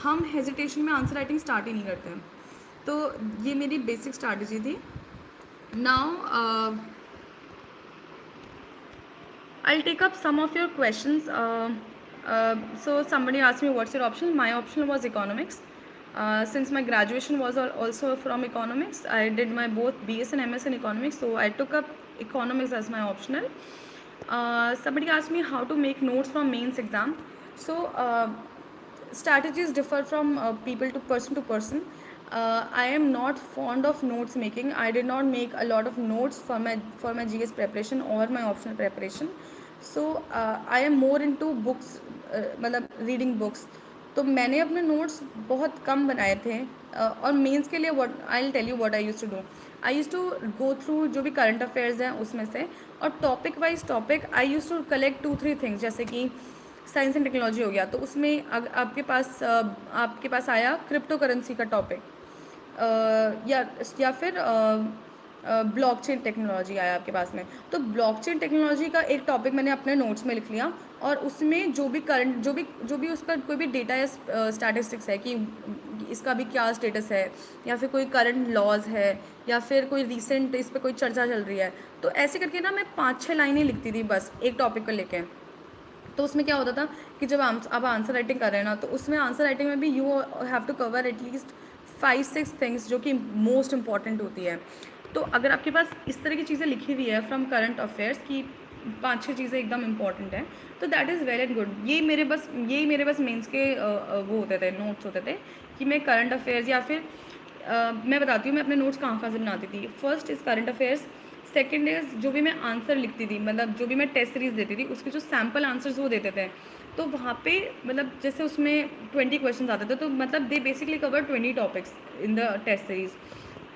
हम हेजिटेशन में आंसर राइटिंग स्टार्ट ही नहीं करते हैं. तो ये मेरी बेसिक स्ट्रैटेजी थी. Now I'll take up some of your questions. So somebody asked me what's your option. My option was economics. Since my graduation was also from economics, I did my both BS and MS in economics. So I took up economics as my optional. Somebody asked me how to make notes from mains exam. So strategies differ from people to person. I am not fond of notes making. I did not make a lot of notes for my GS preparation or my optional preparation. So I am more into books, मतलब रीडिंग बुक्स. तो मैंने अपने नोट्स बहुत कम बनाए थे. और मेंस के लिए what I will tell you what I used to do. I used to go through जो भी करंट अफेयर्स हैं उसमें से, और topic wise topic I used to collect 2-3 things. जैसे कि साइंस एंड टेक्नोलॉजी हो गया, तो उसमें आपके पास आया क्रिप्टो करेंसी का टॉपिक, या फिर ब्लॉकचेन टेक्नोलॉजी आया आपके पास में. तो ब्लॉकचेन टेक्नोलॉजी का एक टॉपिक मैंने अपने नोट्स में लिख लिया, और उसमें जो भी उसका कोई भी डेटा या स्टैटिस्टिक्स है कि इसका भी क्या स्टेटस है, या फिर कोई करंट लॉज है, या फिर कोई रिसेंट इस पर कोई चर्चा चल रही है, तो ऐसे करके ना मैं 5-6 लाइनें लिखती थी बस एक टॉपिक को लेके. तो उसमें क्या होता था कि जब आप आंसर राइटिंग कर रहे हैं ना, तो उसमें आंसर राइटिंग में भी you have to cover at least 5-6 things जो कि मोस्ट इंपॉर्टेंट होती है. तो अगर आपके पास इस तरह की चीज़ें लिखी हुई है फ्रॉम करंट अफेयर्स की 5-6 चीज़ें एकदम इंपॉर्टेंट हैं, तो that is well and good. यही मेरे बस मेंस के वो होते थे, नोट्स होते थे कि मैं करंट अफेयर्स, या फिर मैं बताती हूँ मैं अपने नोट्स कहाँ से बनाती थी. First is current affairs. Second is जो भी मैं आंसर लिखती थी, मतलब जो भी मैं टेस्ट सीरीज़ देती थी उसके जो सैम्पल आंसर्स वो देते थे, तो वहाँ पे मतलब जैसे उसमें 20 क्वेश्चन आते थे, तो मतलब they basically cover 20 topics in the test series.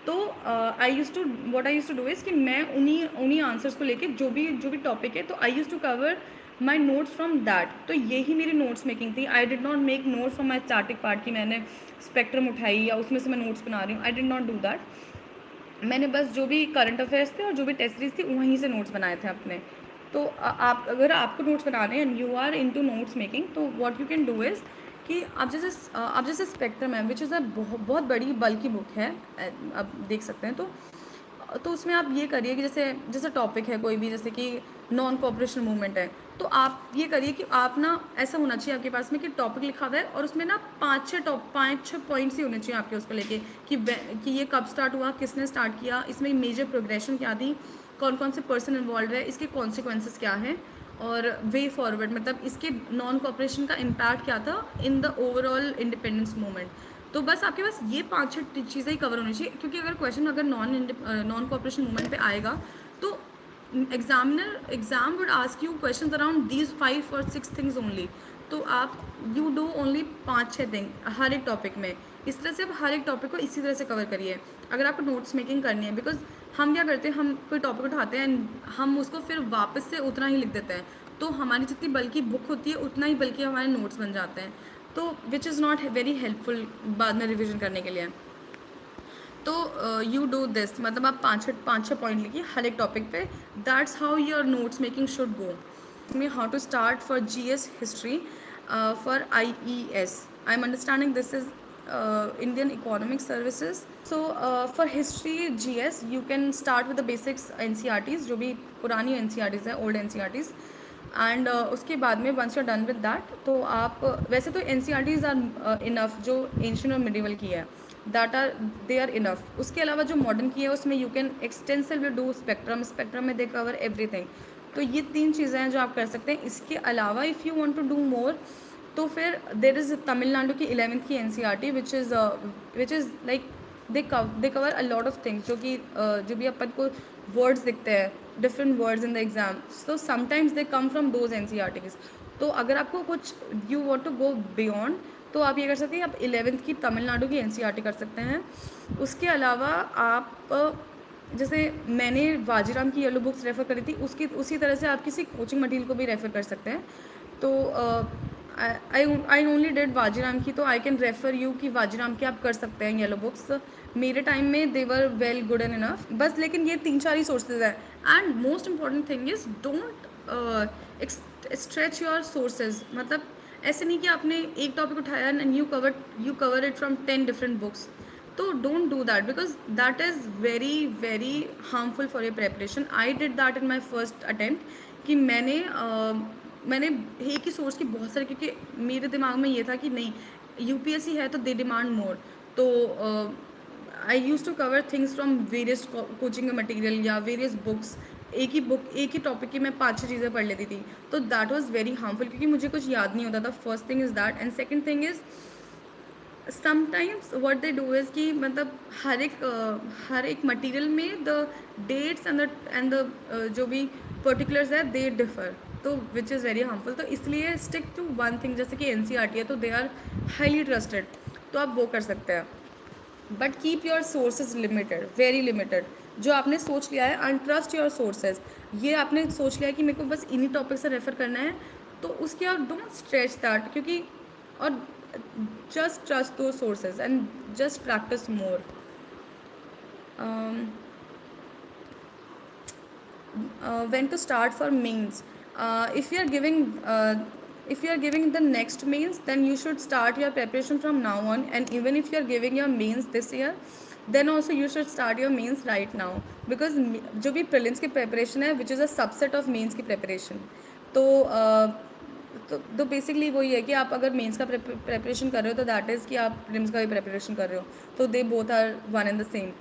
तो I use to what I use to do is कि मैं उन्हीं आंसर्स को लेके जो भी टॉपिक है, तो I use to cover my notes from that. तो यही मेरी नोट्स मेकिंग थी. I did not make notes from my static part कि मैंने स्पेक्ट्रम उठाई या उसमें से मैं नोट्स बना रही हूँ. आई डिड नॉट डू दैट. मैंने बस जो भी करंट अफेयर्स थे और जो भी टेस्ट सीरीज थी वहीं से नोट्स बनाए थे अपने. तो आप अगर आपको नोट्स बनाने हैं and you are into notes making, तो what you can do is कि आप जैसे स्पेक्ट्रम है विच इज़ अ बहुत बड़ी बल्कि बुक है, आप देख सकते हैं. तो उसमें आप ये करिए कि जैसे जैसे टॉपिक है कोई भी, जैसे कि नॉन कोऑपरेशन मूवमेंट है, तो आप ये करिए कि आप ना ऐसा होना चाहिए आपके पास में कि टॉपिक लिखा हुआ है और उसमें ना 5-6 पॉइंट्स ही होने चाहिए आपके उसको लेके कि ये कब स्टार्ट हुआ, किसने स्टार्ट किया, इसमें मेजर प्रोग्रेशन क्या थी, कौन कौन से पर्सन इन्वॉल्व है, इसके कॉन्सिक्वेंसेस क्या हैं, और वे फॉरवर्ड मतलब इसके नॉन कोऑपरेशन का इम्पैक्ट क्या था in the overall independence movement. तो बस आपके पास ये 5-6 चीज़ें ही कवर होनी चाहिए, क्योंकि अगर क्वेश्चन अगर नॉन कोऑपरेशन मूवमेंट पे आएगा, तो exam would ask you question around these 5 or 6 things only. तो आप यू डू ओनली 5-6 थिंग हर एक टॉपिक में. इस तरह से आप हर एक टॉपिक को इसी तरह से कवर करिए अगर आपको नोट्स मेकिंग करनी है. बिकॉज हम क्या करते हैं, हम कोई टॉपिक उठाते हैं एंड हम उसको फिर वापस से उतना ही लिख देते हैं, तो हमारी जितनी बल्कि बुक होती है उतना ही बल्कि हमारे नोट्स बन जाते हैं, तो which is not very helpful बाद में रिविजन करने के लिए. तो यू डू दिस, मतलब आप 5-6 पॉइंट लिखिए हर एक टॉपिक पे. That's how your notes making should go. me how to start for GS history for IES. I'm understanding this is Indian Economic Services. So for history GS you can start with the basics NCERTs, जो भी पुरानी NCERTs है, old NCERTs. एंड उसके बाद में once you done with that, तो आप वैसे तो NCERTs आर इनफ जो एंशिएंट और मिडिवल की है, दे आर इनफ. उसके अलावा जो मॉडर्न की है उसमें you can extensively do spectrum में दे कवर एवरीथिंग. तो ये 3 चीज़ें हैं जो आप कर सकते हैं. इसके अलावा if you want to do more, तो फिर देर इज़ तमिलनाडु की 11th की NCERT which is like they cover a lot of things, जो भी अपन को वर्ड्स दिखते हैं, different words in the exam, so sometimes they come from those NCERTs. तो अगर आपको कुछ you want to go beyond, तो आप ये कर सकते हैं, आप 11th की तमिलनाडु की NCERT कर सकते हैं. उसके अलावा आप जैसे मैंने वाजीराम की येलो बुक्स रेफ़र करी थी, उसी तरह से आप किसी कोचिंग मटेरियल को भी रेफ़र कर सकते हैं. तो आई ओनली डिड वाजीराम की, तो आई कैन रेफ़र यू कि वाजीराम की आप कर सकते हैं येलो बुक्स. मेरे टाइम में they were well good and enough. बस लेकिन ये 3-4 ही सोर्सेज हैं. And most important thing is don't stretch your sources. मतलब ऐसे नहीं कि आपने एक टॉपिक उठाया and you cover it from 10 different books. तो don't do that because that is very very harmful for your preparation. I did that in my first attempt कि मैंने एक ही सोर्स की बहुत सारी, क्योंकि मेरे दिमाग में ये था कि नहीं, UPSC है तो दे डिमांड मोर. तो I use to cover things from various coaching material या वेरियस बुक्स एक ही बुक, एक ही टॉपिक की मैं 5-6 चीज़ें पढ़ लेती थी, तो दैट वाज़ वेरी हार्मफुल क्योंकि मुझे कुछ याद नहीं होता था। First thing is that, and second thing is sometimes what they do is कि मतलब हर एक मटेरियल में द डेट्स एंड द जो भी पर्टिकुलर्स है दे डिफर, तो विच इज़ वेरी हार्मफुल। तो इसलिए स्टिक टू वन थिंग, जैसे कि एनसीईआरटी है तो दे आर हाईली ट्रस्टेड, तो आप वो कर सकते हैं। But keep your sources limited, very limited. जो आपने सोच लिया है, अनट्रस्ट योर सोर्सेज। ये आपने सोच लिया है कि मेरे को बस इन्हीं टॉपिक से रेफर करना है, तो उसके आप डोंट स्ट्रेच दैट, क्योंकि और just trust those sources and just practice more. um, when to start for mains, if you are giving the next mains, then you should start your preparation from now on, and even if you are giving your mains this year, then also you should start your mains right now, because जो भी prelims की preparation है, which is a subset of mains की preparation, तो तो बेसिकली वही है कि आप अगर मेंस का प्रेपरेशन कर रहे हो तो दैट इज़ कि आप प्रीलिम्स का भी प्रेपरेशन कर रहे हो, तो they both are one and the same.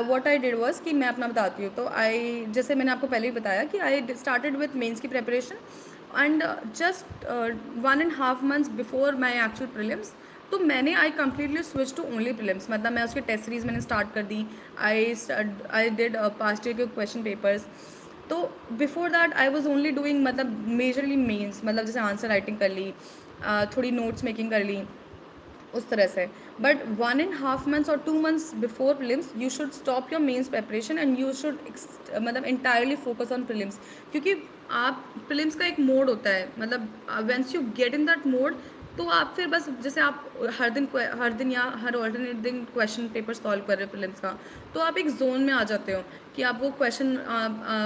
What I did was कि मैं अपना बताती हूँ, तो आई जैसे मैंने आपको पहले ही बताया कि आई स्टार्टेड विथ मेंस की preparation, and just 1.5 months before my actual prelims, तो मैंने I completely switch to only prelims, मतलब मैं उसके टेस्ट सीरीज मैंने स्टार्ट कर दी। आई डिड पास्ट ईयर के क्वेश्चन पेपर्स। तो before that I was only doing मतलब मेजरली मेंस, मतलब जैसे आंसर राइटिंग कर ली, थोड़ी नोट्स मेकिंग कर ली, उस तरह से। बट 1.5 मंथ्स और 2 मंथ्स before prelims you should stop your mains preparation and you should मतलब इंटायरली फोकस ऑन प्रीलिम्स, क्योंकि आप प्रीलिम्स का एक मोड होता है, मतलब once you get in that mode, तो आप फिर बस जैसे आप हर दिन या हर ऑल्टरनेट दिन क्वेश्चन पेपर सॉल्व कर रहे हो प्रीलिम्स का, तो आप एक जोन में आ जाते हो कि आप वो क्वेश्चन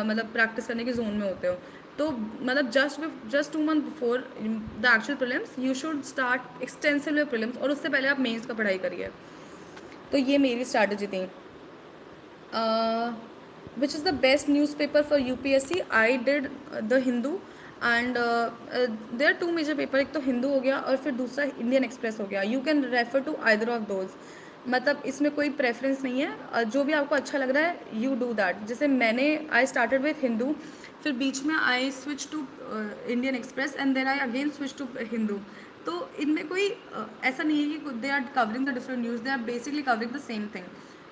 मतलब प्रैक्टिस करने के जोन में होते हो। तो मतलब just 2 month before the actual prelims you should start extensively prelims, और उससे पहले आप मेंस का पढ़ाई करिए। तो ये मेरी स्ट्रैटेजी थी। Which is the best newspaper for UPSC? I did the Hindu, and there are 2 major paper, एक तो हिंदू हो गया और फिर दूसरा इंडियन एक्सप्रेस हो गया। You can refer to either of those, मतलब इसमें कोई प्रेफरेंस नहीं है, जो भी आपको अच्छा लग रहा है यू डू दैट। जैसे मैंने आई स्टार्टेड विथ हिंदू, फिर बीच में I switch to Indian Express, and then I again switch to Hindu. तो इनमें कोई ऐसा नहीं है कि they are covering the different news, they are basically covering the same thing.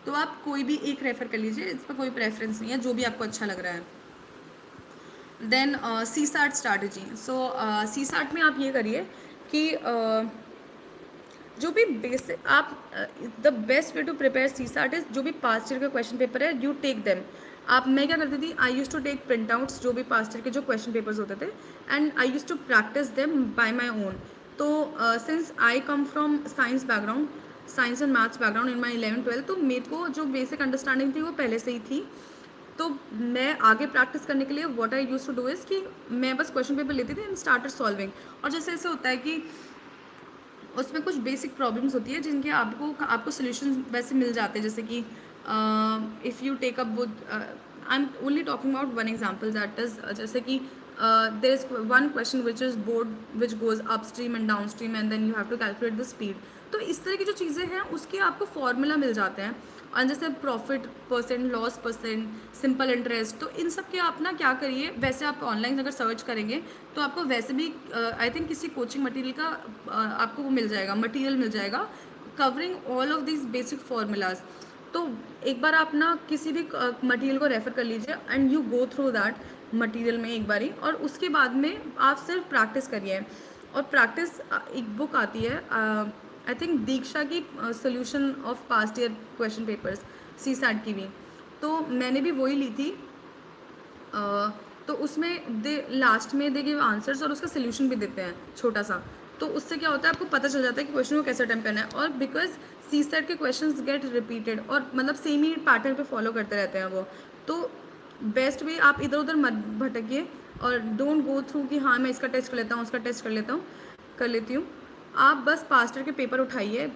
तो आप कोई भी एक रेफ़र कर लीजिए, इस पर कोई प्रेफरेंस नहीं है, जो भी आपको अच्छा लग रहा है। Then CSAT strategy. So CSAT में आप ये करिए कि जो भी बेसिक आप the best way to prepare CSAT is, जो भी पास्ट ईयर का क्वेश्चन पेपर है यू टेक देम। आप मैं क्या करती थी, I use to take print outs जो भी पास्ट ईयर के जो क्वेश्चन पेपर्स होते थे, and I use to practice them by my own. तो since I come from science background, science and maths background in my 11th-12, तो मेरे को जो बेसिक अंडरस्टैंडिंग थी वो पहले से ही थी। तो मैं आगे प्रैक्टिस करने के लिए what I use to do is कि मैं बस क्वेश्चन पेपर लेती थी एंड स्टार्टेड सॉल्विंग। और जैसे ऐसे होता है कि उसमें कुछ बेसिक प्रॉब्लम्स होती है जिनके आपको सोल्यूशन वैसे मिल जाते हैं, जैसे कि if you take up with, I am only talking about one example, that is जैसे कि there is one question which is board which goes upstream and downstream and then you have to calculate the speed. तो इस तरह की जो चीज़ें हैं उसके आपको फॉर्मूला मिल जाते हैं, और जैसे profit percent, loss percent, simple interest, तो इन सब के आप ना क्या करिए, वैसे आप ऑनलाइन अगर सर्च करेंगे तो आपको वैसे भी आई थिंक किसी कोचिंग मटेरियल का आपको वो मिल जाएगा, मटेरियल मिल जाएगा covering all of this basic formulas. तो एक बार आप ना किसी भी मटेरियल को रेफर कर लीजिए and you go through that material में एक बारी, और उसके बाद में आप सिर्फ प्रैक्टिस करिए। और प्रैक्टिस एक बुक आती है आई थिंक दीक्षा की, solution of past year question papers, CSAT की भी, तो मैंने भी वही ली थी। तो उसमें दे लास्ट में दे गिव आंसर्स और उसका सोल्यूशन भी देते हैं छोटा सा। तो उससे क्या होता है, आपको पता चल जाता है कि क्वेश्चन को कैसे अटेम्प्ट करना है, और बिकॉज सी सेट के क्वेश्चंस गेट रिपीटेड और मतलब सेम ही पैटर्न पे फॉलो करते रहते हैं वो। तो बेस्ट वे, आप इधर उधर मत भटकिए और डोंट गो थ्रू कि हाँ मैं इसका टेस्ट कर लेता हूँ, उसका टेस्ट कर लेती हूँ। आप बस पास्ट ईयर के पेपर उठाइए,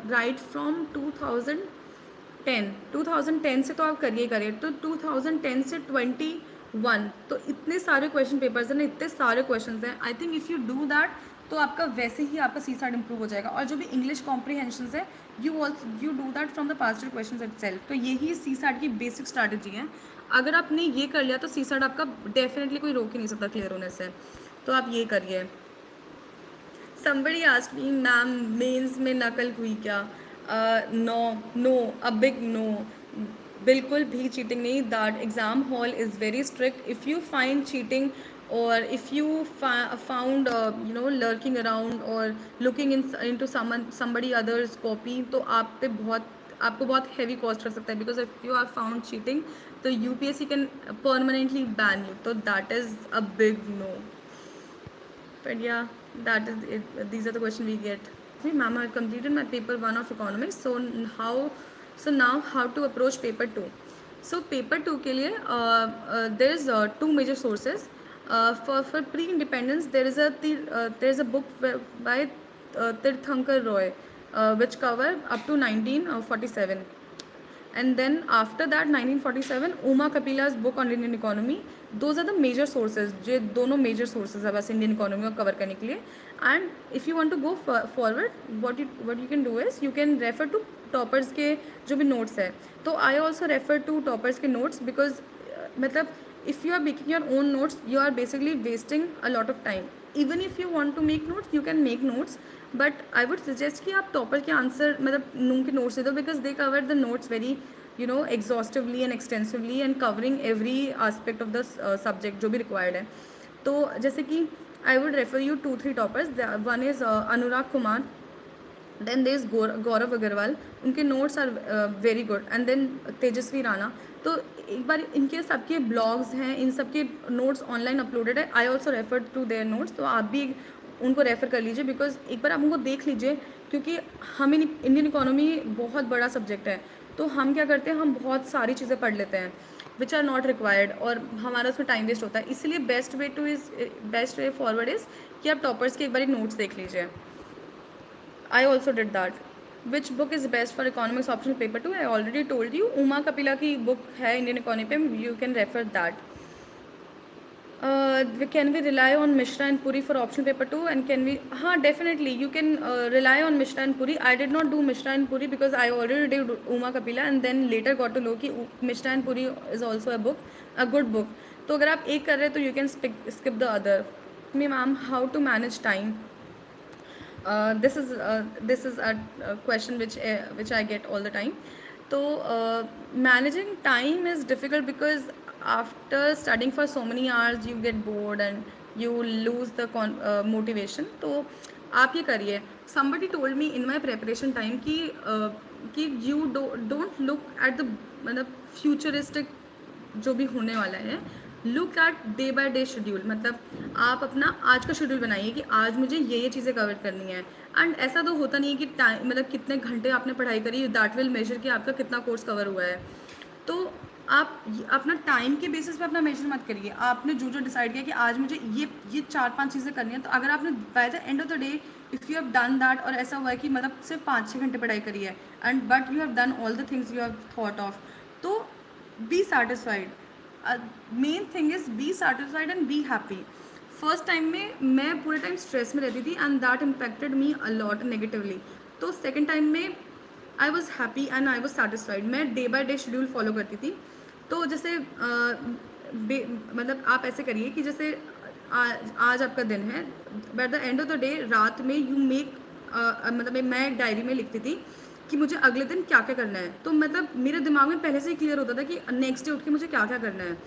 राइट फ्रॉम 2010 से तो आप करिए करिए, तो 2010 से 21, तो इतने सारे क्वेश्चन पेपर्स हैं ना, इतने सारे क्वेश्चन हैं। I think if you do that तो आपका वैसे ही आपका सी सार्ट इंप्रूव हो जाएगा। और जो भी इंग्लिश कॉम्प्रीहेंशन है, you do that from the past year question itself. तो यही सी सार्ट की बेसिक स्ट्रैटेजी है। अगर आपने ये कर लिया तो CSAT आपका डेफिनेटली कोई रोक ही नहीं सकता क्लियर होने से, तो आप ये करिए। Somebody asked me, ma'am mains में नकल हुई क्या? No, no, a big no. बिल्कुल भी चीटिंग नहीं। That exam hall is very strict. If you find cheating और if you found lurking around और looking into somebody others copy, तो आपको बहुत हैवी कॉस्ट कर सकता है, because if you are found cheating तो UPSC can permanently ban you, तो that is a big no. But yeah, that is it. These are the questions we get. Ma'am, I completed my paper 1 of economics. So now how to approach paper 2? So paper 2 के लिए there is two major sources. For pre-independence there is a book by Tirthankar Roy, which cover up to 1947. And then after that 1947 Uma Kapila's book on Indian economy. Those are the major sources. जो दोनों major sources है बस Indian economy को cover करने के लिए. And if you want to go forward, what you can do is you can refer to toppers के जो भी notes है. तो I also refer to toppers के notes because मतलब if you are making your own notes you are basically wasting a lot of time. Even if you want to make notes you can make notes, but I would suggest कि आप टॉपर के आंसर मतलब नून के नोट्स दे दो, because they cover the notes very exhaustively and extensively and covering every aspect of the subject जो भी रिक्वायर्ड है. तो जैसे कि I would refer you 2-3 toppers. One is Anurag Kumar, then there is Gaurav Agarwal. उनके notes are very good. And then Tejasvi Rana. तो एक बार इनके सबके ब्लॉग्स हैं, इन सबके नोट्स ऑनलाइन अपलोडेड है. I also refer to their notes, तो आप भी उनको रेफ़र कर लीजिए, बिकॉज एक बार आप उनको देख लीजिए, क्योंकि हमें इंडियन इकोनॉमी बहुत बड़ा सब्जेक्ट है. तो हम क्या करते हैं, हम बहुत सारी चीज़ें पढ़ लेते हैं विच आर नॉट रिक्वायर्ड, और हमारा उसमें टाइम वेस्ट होता है. इसलिए बेस्ट वे फॉरवर्ड इज़ कि आप टॉपर्स के एक बार नोट्स देख लीजिए. I also did that. Which book is best for economics optional paper 2? I already told you. Uma Kapila की book है Indian economy पे, you can refer that. Can we rely on Mishra and Puri for optional paper 2? And can we? हाँ, definitely you can rely on Mishra and Puri. I did not do Mishra and Puri because I already did Uma Kapila and then later got to know कि Mishra and Puri is also a good book. तो अगर आप एक कर रहे हैं तो you can skip the other. Me ma'am, how to manage time? This is a question which I get all the time. So managing time is difficult because after studying for so many hours you get bored and you lose the motivation. तो आप ये करिए. Somebody told me in my preparation time कि you don't look at the मतलब futuristic जो भी होने वाला है. Look at day by day schedule. मतलब आप अपना आज का शेड्यूल बनाइए कि आज मुझे ये चीज़ें कवर करनी है. एंड ऐसा तो होता नहीं है कि टाइम मतलब कितने घंटे आपने पढ़ाई करी, दैट विल मेजर कि आपका कितना कोर्स कवर हुआ है. तो आप अपना टाइम के बेसिस पे अपना मेजर मत करिए. आपने जो डिसाइड किया कि आज मुझे ये 4-5 चीज़ें करनी है, तो अगर आपने bye the end of the day if you have done that, और ऐसा हुआ है कि मतलब सिर्फ 5-6 घंटे पढ़ाई करी है and but you have done all the things you have thought of, तो be satisfied. Main thing is be satisfied and be happy. First time में मैं पूरे टाइम स्ट्रेस में रहती थी and that impacted me a lot negatively. तो सेकेंड टाइम में I was happy and I was satisfied. मैं day by day schedule follow करती थी. तो जैसे मतलब आप ऐसे करिए कि जैसे आज आपका दिन है, bye the end of the day रात में यू मेक मतलब मैं एक डायरी में लिखती थी कि मुझे अगले दिन क्या क्या करना है. तो मतलब मेरे दिमाग में पहले से ही क्लियर होता था कि नेक्स्ट डे उठ के मुझे क्या क्या करना है.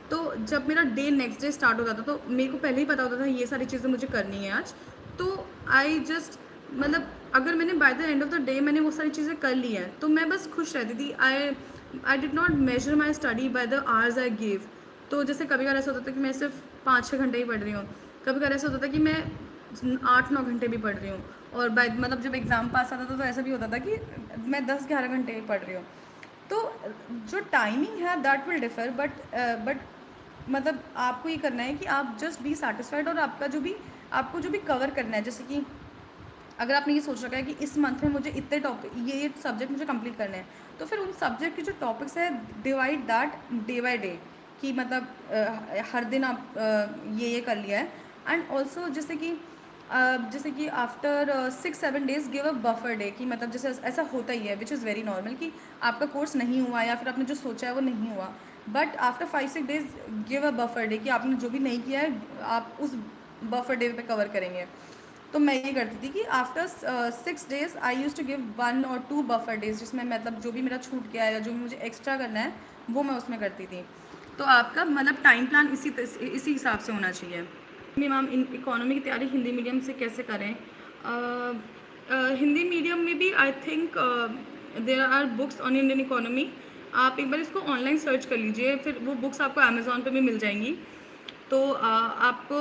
तो जब मेरा डे नेक्स्ट डे स्टार्ट होता था तो मेरे को पहले ही पता होता था ये सारी चीज़ें मुझे करनी है आज. तो आई जस्ट मतलब अगर मैंने bye the end of the day मैंने वो सारी चीज़ें कर ली हैं तो मैं बस खुश रहती थी. I did not measure my study by the hours I give. तो जैसे कभी कभार ऐसा होता था कि मैं सिर्फ 5-6 घंटे ही पढ़ रही हूँ, कभी कभार ऐसा होता था कि मैं 8-9 घंटे भी पढ़ रही हूँ, और बाय मतलब जब एग्ज़ाम पास आता था तो ऐसा भी होता था कि मैं 10-11 घंटे ही पढ़ रही हूँ. तो जो टाइमिंग है दैट विल डिफ़र, बट मतलब आपको ये करना है कि आप जस्ट बी सेटिस्फाइड, और आपको जो भी कवर करना है, जैसे कि अगर आपने ये सोच रखा है कि इस मंथ में मुझे इतने टॉपिक ये सब्जेक्ट मुझे कंप्लीट करने हैं, तो फिर उन सब्जेक्ट के जो टॉपिक्स है divide that day by day, कि मतलब हर दिन आप ये कर लिया है. एंड ऑल्सो जैसे कि after 6-7 days give a buffer day, कि मतलब जैसे ऐसा होता ही है विच इज़ वेरी नॉर्मल कि आपका कोर्स नहीं हुआ या फिर आपने जो सोचा है वो नहीं हुआ. But after 5-6 days give a buffer day कि आपने जो भी नहीं किया है आप उस बफर डे पे कवर करेंगे। तो मैं ये करती थी कि after 6 days I use to give 1 और 2 बफर डेज, जिसमें मतलब जो भी मेरा छूट गया है या जो भी मुझे एक्स्ट्रा करना है वो मैं उसमें करती थी। तो आपका मतलब टाइम प्लान इसी हिसाब से होना चाहिए। मैम इकोनॉमी की तैयारी हिंदी मीडियम से कैसे करें? हिंदी मीडियम में भी I think there are books on Indian economy. आप एक बार इसको ऑनलाइन सर्च कर लीजिए, फिर वो बुक्स आपको अमेज़ॉन पे भी मिल जाएंगी। तो आपको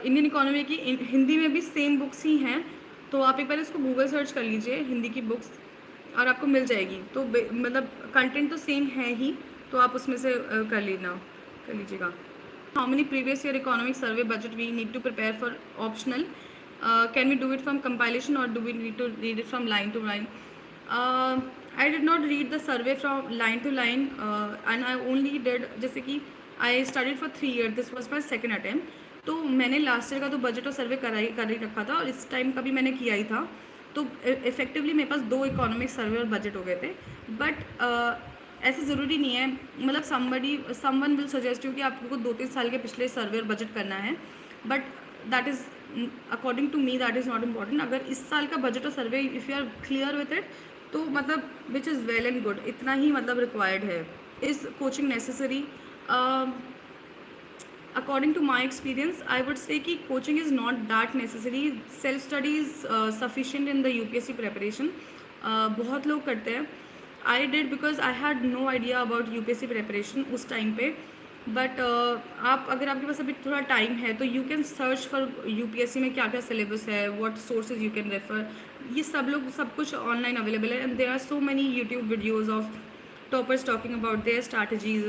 इंडियन इकोनॉमी की हिंदी में भी सेम बुक्स ही हैं, तो आप एक बार इसको गूगल सर्च कर लीजिए हिंदी की बुक्स और आपको मिल जाएगी। तो मतलब कंटेंट तो सेम है ही, तो आप उसमें से कर लीजिएगा। How many previous year economic survey budget we need to prepare for optional? Can we do it from compilation or do we need to read it from line to line? I did not read the survey from line to line, and I only did जैसे कि I studied for 3 years. This was my second attempt. तो मैंने लास्ट ईयर का तो बजट और सर्वे कर ही रखा था और इस टाइम का भी मैंने किया ही था। तो इफेक्टिवली मेरे पास 2 इकोनॉमिक सर्वे और बजट हो गए थे। बट ऐसे ज़रूरी नहीं है, मतलब समवन विल सजेस्ट यू कि आपको 2-3 साल के पिछले सर्वे और बजट करना है, but that is according to me that is not important. अगर इस साल का बजट और survey if you are clear with it तो मतलब which is well and good, इतना ही मतलब रिक्वायर्ड है। Is coaching necessary? According to my experience, I would say कि coaching is not that necessary. Self study is sufficient in the UPSC preparation. बहुत लोग करते हैं. I did because I had no idea about UPSC preparation उस टाइम पे. बट आप अगर आपके पास अभी थोड़ा टाइम है तो you can search for UPSC में क्या क्या सिलेबस है, what sources you can refer, ये सब कुछ ऑनलाइन अवेलेबल है। And there are so many YouTube videos of toppers talking about their strategies,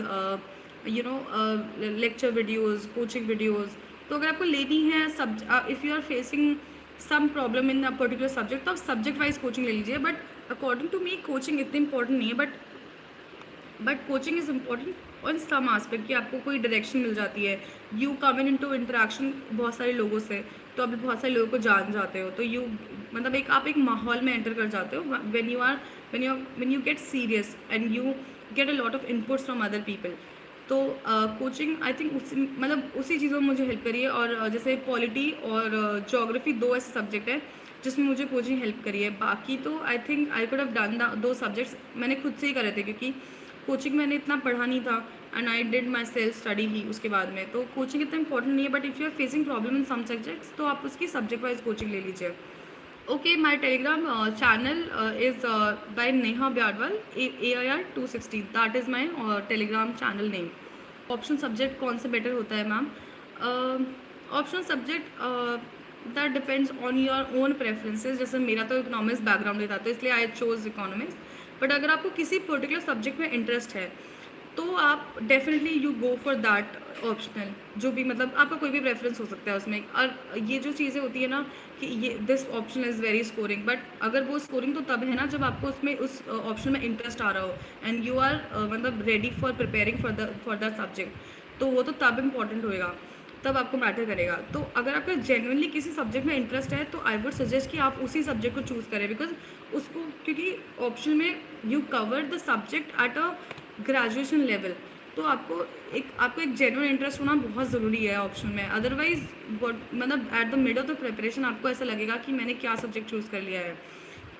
lecture videos, coaching videos। तो अगर आपको लेनी है सब, if you are facing some problem in a particular subject तो आप सब्जेक्ट वाइज कोचिंग ले लीजिए। But according to me coaching इतनी इंपॉर्टेंट नहीं है, but coaching is important on some aspect कि आपको कोई डायरेक्शन मिल जाती है। You come in to interaction बहुत सारे लोगों से, तो अभी बहुत सारे लोगों को जान जाते हो, तो यू मतलब आप एक माहौल में एंटर कर जाते हो when you get serious and you get a lot of inputs from other people। तो कोचिंग आई थिंक उसी चीज़ों में मुझे हेल्प करी है। और जैसे पॉलिटी और जोग्राफी 2 ऐसे सब्जेक्ट हैं जिसमें मुझे कोचिंग हेल्प करी है। बाकी तो I think I could have done the 2 subjects मैंने खुद से ही करे थे, क्योंकि कोचिंग मैंने इतना पढ़ा नहीं था and I did my self study ही उसके बाद में। तो कोचिंग इतना इंपॉर्टेंट नहीं है, but if you are facing problem in some subjects तो आप उसकी सब्जेक्ट वाइज कोचिंग ले लीजिए। Okay, my Telegram channel is by Neha Byadwal, AIR260. That is my Telegram channel name. Option subject कौन से बेटर होता है ma'am? Option subject that depends on your own preferences. जैसे मेरा तो इकोनॉमिक्स बैकग्राउंड था तो इसलिए आई चोज इकोनॉमिक्स। बट अगर आपको किसी पर्टिकुलर सब्जेक्ट में इंटरेस्ट है तो आप definitely you go for that optional, जो भी मतलब आपका कोई भी प्रेफरेंस हो सकता है उसमें। और ये जो चीज़ें होती है ना कि ये this option is very scoring, but अगर वो स्कोरिंग तो तब है ना जब आपको उसमें उस ऑप्शन में इंटरेस्ट आ रहा हो एंड यू आर मतलब ready for preparing for the subject, तो वो तो तब इम्पॉर्टेंट होएगा, तब आपको मैटर करेगा। तो अगर आपका जेन्युइनली किसी सब्जेक्ट में इंटरेस्ट है तो आई वुड सजेस्ट कि आप उसी सब्जेक्ट को चूज़ करें, बिकॉज उसको क्योंकि ऑप्शन में you cover the subject at a graduation level, तो आपको एक जेन्युइन इंटरेस्ट होना बहुत ज़रूरी है ऑप्शन में। अदरवाइज मतलब at the mid of the preparation आपको ऐसा लगेगा कि मैंने क्या सब्जेक्ट चूज़ कर लिया है।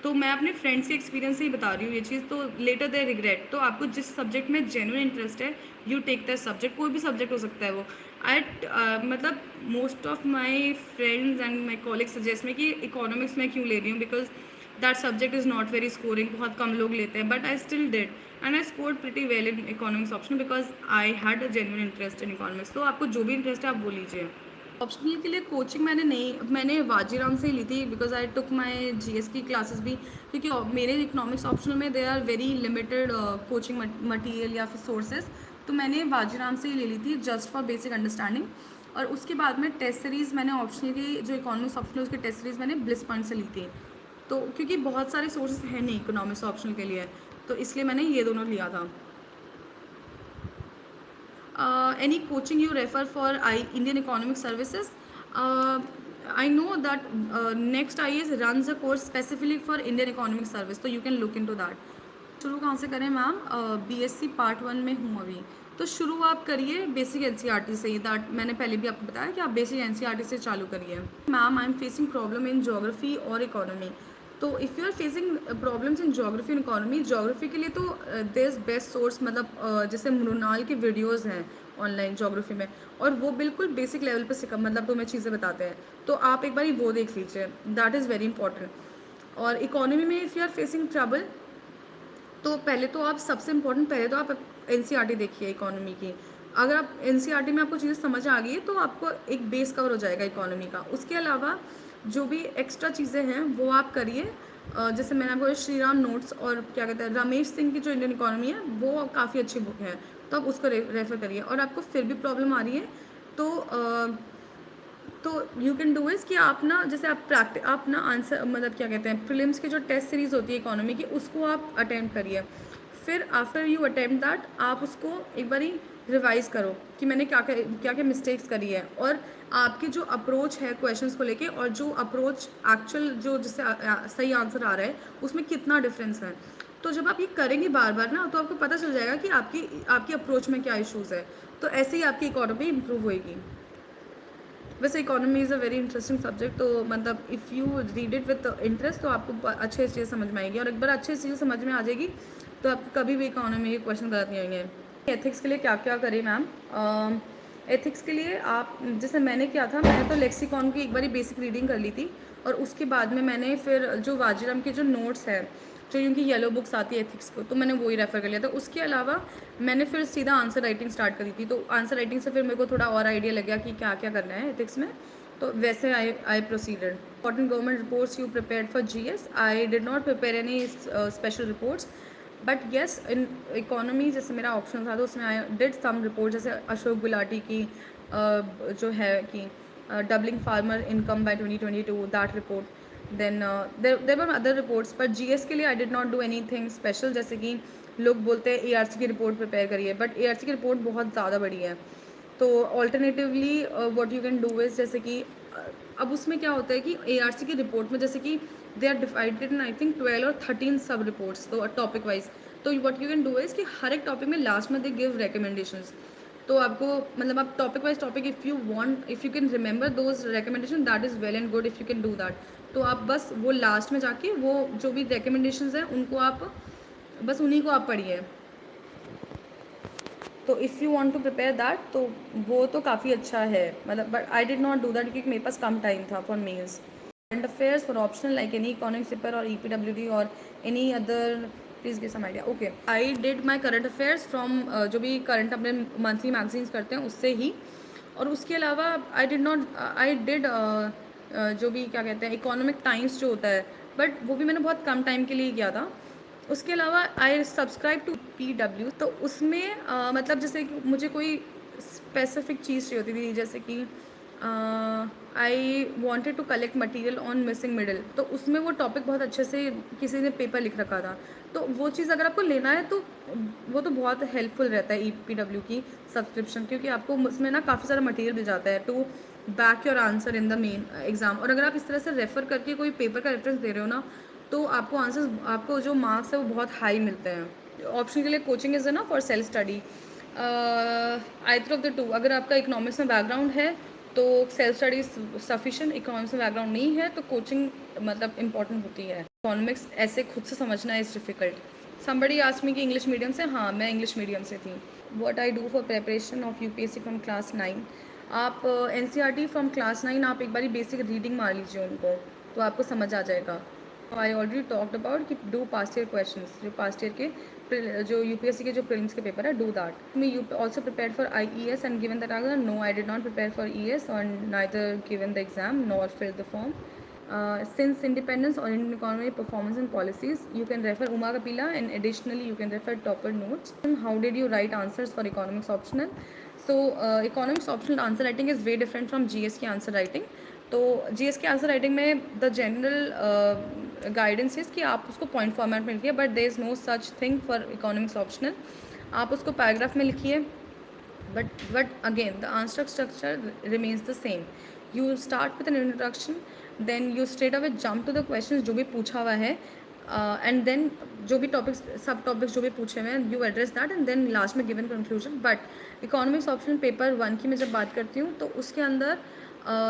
तो मैं अपने फ्रेंड्स के एक्सपीरियंस से ही बता रही हूँ ये चीज़, तो लेटर दे रिग्रेट। तो आपको जिस सब्जेक्ट में जेन्युइन इंटरेस्ट है यू टेक दैट सब्जेक्ट, कोई भी सब्जेक्ट हो सकता है वो। मतलब most of my friends and my college suggest में कि इकोनॉमिक्स में क्यों ले रही हूँ, because that subject is not very scoring, बहुत कम लोग लेते हैं, but I still did and I scored pretty well in economics option because I had a genuine interest in economics. तो आपको जो भी इंटरेस्ट है आप वो लीजिए। ऑप्शनल के लिए कोचिंग मैंने वाजीराम से ही ली थी, because I took my GS की क्लासेस भी, क्योंकि मेरे इकोनॉमिक्स ऑप्शनल में they are very limited coaching material या फिर सोर्सेज। तो मैंने वाजीराम से ही ले ली थी जस्ट फॉर बेसिक अंडरस्टैंडिंग। और उसके बाद में टेस्ट सीरीज़ मैंने ऑप्शनल की जो इकोनॉमिक्स ऑप्शनल उसकी टेस्ट सीरीज़ मैंने ब्लिस पॉइंट से ली थी। तो क्योंकि बहुत सारे सोर्सेज हैं नहीं इकोनॉमिक्स ऑप्शनल के लिए, तो इसलिए मैंने ये दोनों लिया था। Any coaching you refer for Indian Economic Services? I know that Next IAS runs a course specifically for Indian Economic Service, तो you can look into that। शुरू कहाँ से करें मैम? BSc पार्ट 1 में हूँ अभी, तो शुरू आप करिए बेसिक एनसीईआरटी से ही, दैट मैंने पहले भी आपको बताया कि आप बेसिक एनसीईआरटी से चालू करिए। Ma'am, I am facing problem in geography और इकोनॉमी। तो if you are facing problems in geography and economy, geography के लिए तो देयर इज़ बेस्ट सोर्स, मतलब जैसे मृणाल के वीडियोज़ हैं ऑनलाइन ज्योग्राफी में, और वो बिल्कुल बेसिक लेवल पे सिखा, मतलब तुम्हें चीज़ें बताते हैं, तो आप एक बार वो देख लीजिए, दैट इज़ वेरी इंपॉर्टेंट। और इकोनॉमी में if you are facing trouble, तो पहले तो आप सबसे इम्पोर्टेंट, पहले तो आप एनसीईआरटी देखिए इकोनॉमी की। अगर आप एनसीईआरटी में आपको चीज़ें समझ आ गई है तो आपको एक बेस कवर हो जाएगा इकोनॉमी का। उसके अलावा जो भी एक्स्ट्रा चीज़ें हैं वो आप करिए। जैसे मैंने आपको श्री राम नोट्स और क्या कहते हैं रमेश सिंह की जो इंडियन इकोनॉमी है वो काफ़ी अच्छी बुक है, तो आप उसको रेफ़र करिए। और आपको फिर भी प्रॉब्लम आ रही है तो यू कैन डू इज़ कि आप ना, जैसे आप ना आंसर, मतलब क्या कहते हैं, प्रीलिम्स की जो टेस्ट सीरीज़ होती है इकोनॉमी की, उसको आप अटेम्प्ट करिए। फिर आफ्टर यू अटेम्प्ट दैट, आप उसको एक बारी रिवाइज़ करो कि मैंने क्या क्या मिस्टेक्स करी है, और आपकी जो अप्रोच है क्वेश्चंस को लेके, और जो अप्रोच एक्चुअल जो जिससे सही आंसर आ रहा है उसमें कितना डिफरेंस है। तो जब आप ये करेंगे बार बार ना, तो आपको पता चल जाएगा कि आपकी अप्रोच में क्या इश्यूज़ है। तो ऐसे ही आपकी इकोनॉमी इम्प्रूव होएगी। वैसे economy is a very interesting subject, तो मतलब if you read it with interest तो आपको अच्छे से चीज़ समझ में आएगी, और एक बार अच्छे से चीज़ समझ में आ जाएगी तो आपको कभी भी इकोनॉमी के क्वेश्चन गलत नहीं आएंगे। एथिक्स के लिए क्या क्या करें मैम? एथिक्स के लिए आप, जैसे मैंने क्या था, मैंने तो लेक्सिकॉन की एक बारी बेसिक रीडिंग कर ली थी, और उसके बाद में मैंने फिर जो वाजीराम के जो नोट्स है, जो उनकी येलो बुक्स आती है एथिक्स को, तो मैंने वही रेफ़र कर लिया था। उसके अलावा मैंने फिर सीधा आंसर राइटिंग स्टार्ट करी थी, तो आंसर राइटिंग से फिर मेरे को थोड़ा और आइडिया लग गया कि क्या क्या करना है एथिक्स में, तो वैसे I proceeded. Important government reports you prepared for GS? I did not prepare any special reports, but yes in economy जैसे मेरा ऑप्शन था तो उसमें आई डिड सम रिपोर्ट, जैसे अशोक गुलाटी की जो है कि doubling farmer income by 2022, that report. Then there were other reports, पर जीएस के लिए I did not do any thing special. जैसे कि लोग बोलते हैं एआरसी की रिपोर्ट प्रिपेयर करिए, बट एआरसी की रिपोर्ट बहुत ज़्यादा बड़ी है, तो alternatively what you can do is, जैसे कि अब उसमें क्या होता है कि एआरसी की रिपोर्ट में जैसे कि they are divided in I think 12 और 13 सब रिपोर्ट्स, तो टॉपिक वाइज। तो what you can do is कि हर एक टॉपिक में लास्ट में दे गिव रिकमेंडेशंस, तो आपको, मतलब आप topic wise topic, if you want, if you can remember those recommendation, that is well and good, if you can do that. तो आप बस वो लास्ट में जाके वो जो भी रिकमेंडेशंस हैं उनको आप बस उन्हीं को आप पढ़िए। तो if you want to prepare that, तो वो तो काफ़ी अच्छा है, मतलब but I did not do that क्योंकि मेरे पास कम टाइम था for mains. Current affairs for optional like any economic paper और ईपीडब्ल्यूडी और any other, please give some idea. Okay, I did my current affairs from जो भी करंट अपने मंथली मैगजीन्स करते हैं उससे ही, और उसके अलावा आई डिड नॉट, आई डिड जो भी क्या कहते हैं इकोनॉमिक टाइम्स जो होता है, बट वो भी मैंने बहुत कम टाइम के लिए किया था। उसके अलावा आई सब्सक्राइब टू पीडब्ल्यू, तो उसमें मतलब जैसे कि मुझे कोई स्पेसिफिक चीज़ चाहिए होती थी, जैसे कि I wanted to collect material on missing middle, तो उसमें वो टॉपिक बहुत अच्छे से किसी ने पेपर लिख रखा था, तो वो चीज़ अगर आपको लेना है तो वो तो बहुत हेल्पफुल रहता है ईपीडब्ल्यू की सब्सक्रिप्शन, क्योंकि आपको उसमें ना काफ़ी सारा मटेरियल मिल जाता है to back your answer in the main exam. और अगर आप इस तरह से रेफ़र करके कोई पेपर का रेफरेंस दे रहे हो ना, तो आपको आंसर्स, आपको जो मार्क्स है वो बहुत हाई मिलते हैं। ऑप्शन के लिए कोचिंग इज़ ना for self study, either of the two. अगर आपका इकोनॉमिक्स में बैकग्राउंड है तो सेल्फ स्टडी सफिशिएंट, इकोनॉमिक्स में बैकग्राउंड नहीं है तो कोचिंग मतलब इंपॉर्टेंट होती है। इकोनॉमिक्स ऐसे खुद से समझना is difficult. Somebody asked me कि इंग्लिश मीडियम से, हाँ मैं इंग्लिश मीडियम से थी। What I do for preparation of UPSC from class 9? आप एनसीईआरटी फ्रॉम क्लास 9 आप एक बार बेसिक रीडिंग मार लीजिए उनको, तो आपको समझ आ जाएगा। आई ऑलरेडी टॉक्ड अबाउट कि डू पास्ट ईयर क्वेश्चंस, जो पास्ट ईयर के जो यूपीएससी के जो प्रीलिम्स के पेपर है, do that. Me you also prepare for IES and given that answer? No, I did not prepare for ES और neither given the exam nor fill the form. Since independence or Indian economy performance and policies, you can refer Uma Kapila, and additionally you can refer topper notes. How did you write answers for economics optional? So economics optional answer writing is way different from GS की answer writing. तो GS के आंसर राइटिंग में द जनरल गाइडेंस इज़ कि आप उसको पॉइंट फॉर्मेट में लिखिए, but there is no such thing for economics optional. आप उसको पैराग्राफ में लिखिए, but again the answer structure remains the same. You start with an introduction, then you straight away jump to the questions जो भी पूछा हुआ है, एंड देन जो भी टॉपिक्स सब टॉपिक्स जो भी पूछे हुए हैं you address that and then last में given conclusion. But economics option paper 1 की मैं जब बात करती हूँ तो उसके अंदर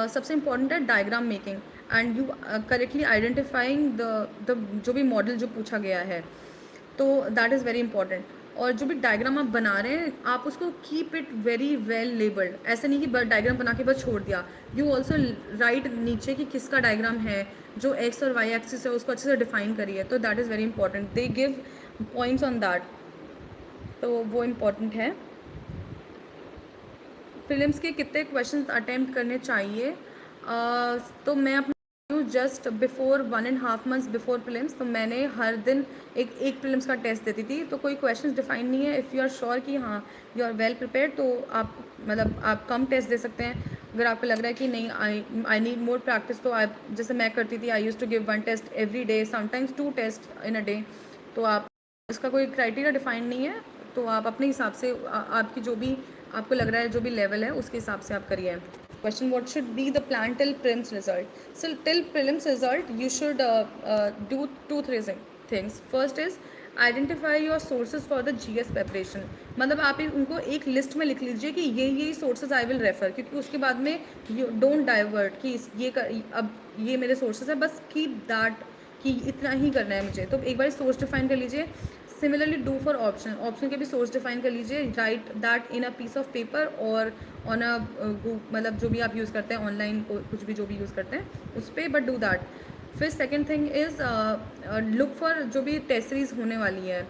सबसे इम्पॉर्टेंट है diagram making and you correctly identifying the जो भी मॉडल जो पूछा गया है, तो दैट इज़ वेरी इंपॉर्टेंट. और जो भी डायग्राम आप बना रहे हैं आप उसको keep it very well labelled. ऐसे नहीं कि डायग्राम बना के बस छोड़ दिया. यू ऑल्सो राइट नीचे कि किसका डायग्राम है, जो एक्स और वाई एक्सिस है उसको अच्छे से डिफाइन करिए. तो that is very important. They give points on that, तो वो इम्पॉर्टेंट है. प्रीलिम्स के कितने क्वेश्चंस अटेम्प्ट करने चाहिए? तो मैं अपना just before 1.5 months before prelims, तो मैंने हर दिन एक प्रीलिम्स का टेस्ट देती थी. तो कोई क्वेश्चंस डिफाइन नहीं है. इफ़ यू आर श्योर कि हाँ यू आर वेल प्रिपेयर, तो आप मतलब आप कम टेस्ट दे सकते हैं. अगर आपको लग रहा है कि नहीं आई नीड मोर प्रैक्टिस, तो आप जैसे मैं करती थी, I use to give 1 test every day, sometimes 2 test in a day. तो आप इसका कोई क्राइटेरिया डिफाइन नहीं है. तो आप अपने हिसाब से आपकी जो भी आपको लग रहा है जो भी लेवल है उसके हिसाब से आप करिए. Question: what should be the plan till prelims result? So till prelims result you should do 2-3 things. First is identify your sources for the GS preparation. मतलब आप उनको एक लिस्ट में लिख लीजिए कि ये सोर्सेज आई विल रेफर, क्योंकि उसके बाद में यू डोंट डाइवर्ट कि अब ये मेरे सोर्सेज है, बस कीप दैट कि इतना ही करना है मुझे. तो एक बार सोर्स डिफाइन कर लीजिए. सिमिलरली डू फॉर ऑप्शन के भी सोर्स डिफाइन कर लीजिए. Write that in a piece of paper और ऑन अ मतलब जो भी आप यूज़ करते हैं ऑनलाइन, कुछ भी जो भी यूज़ करते हैं उस पर, बट डू दैट. फिर second thing is look for जो भी टेस्ट सीरीज होने वाली है,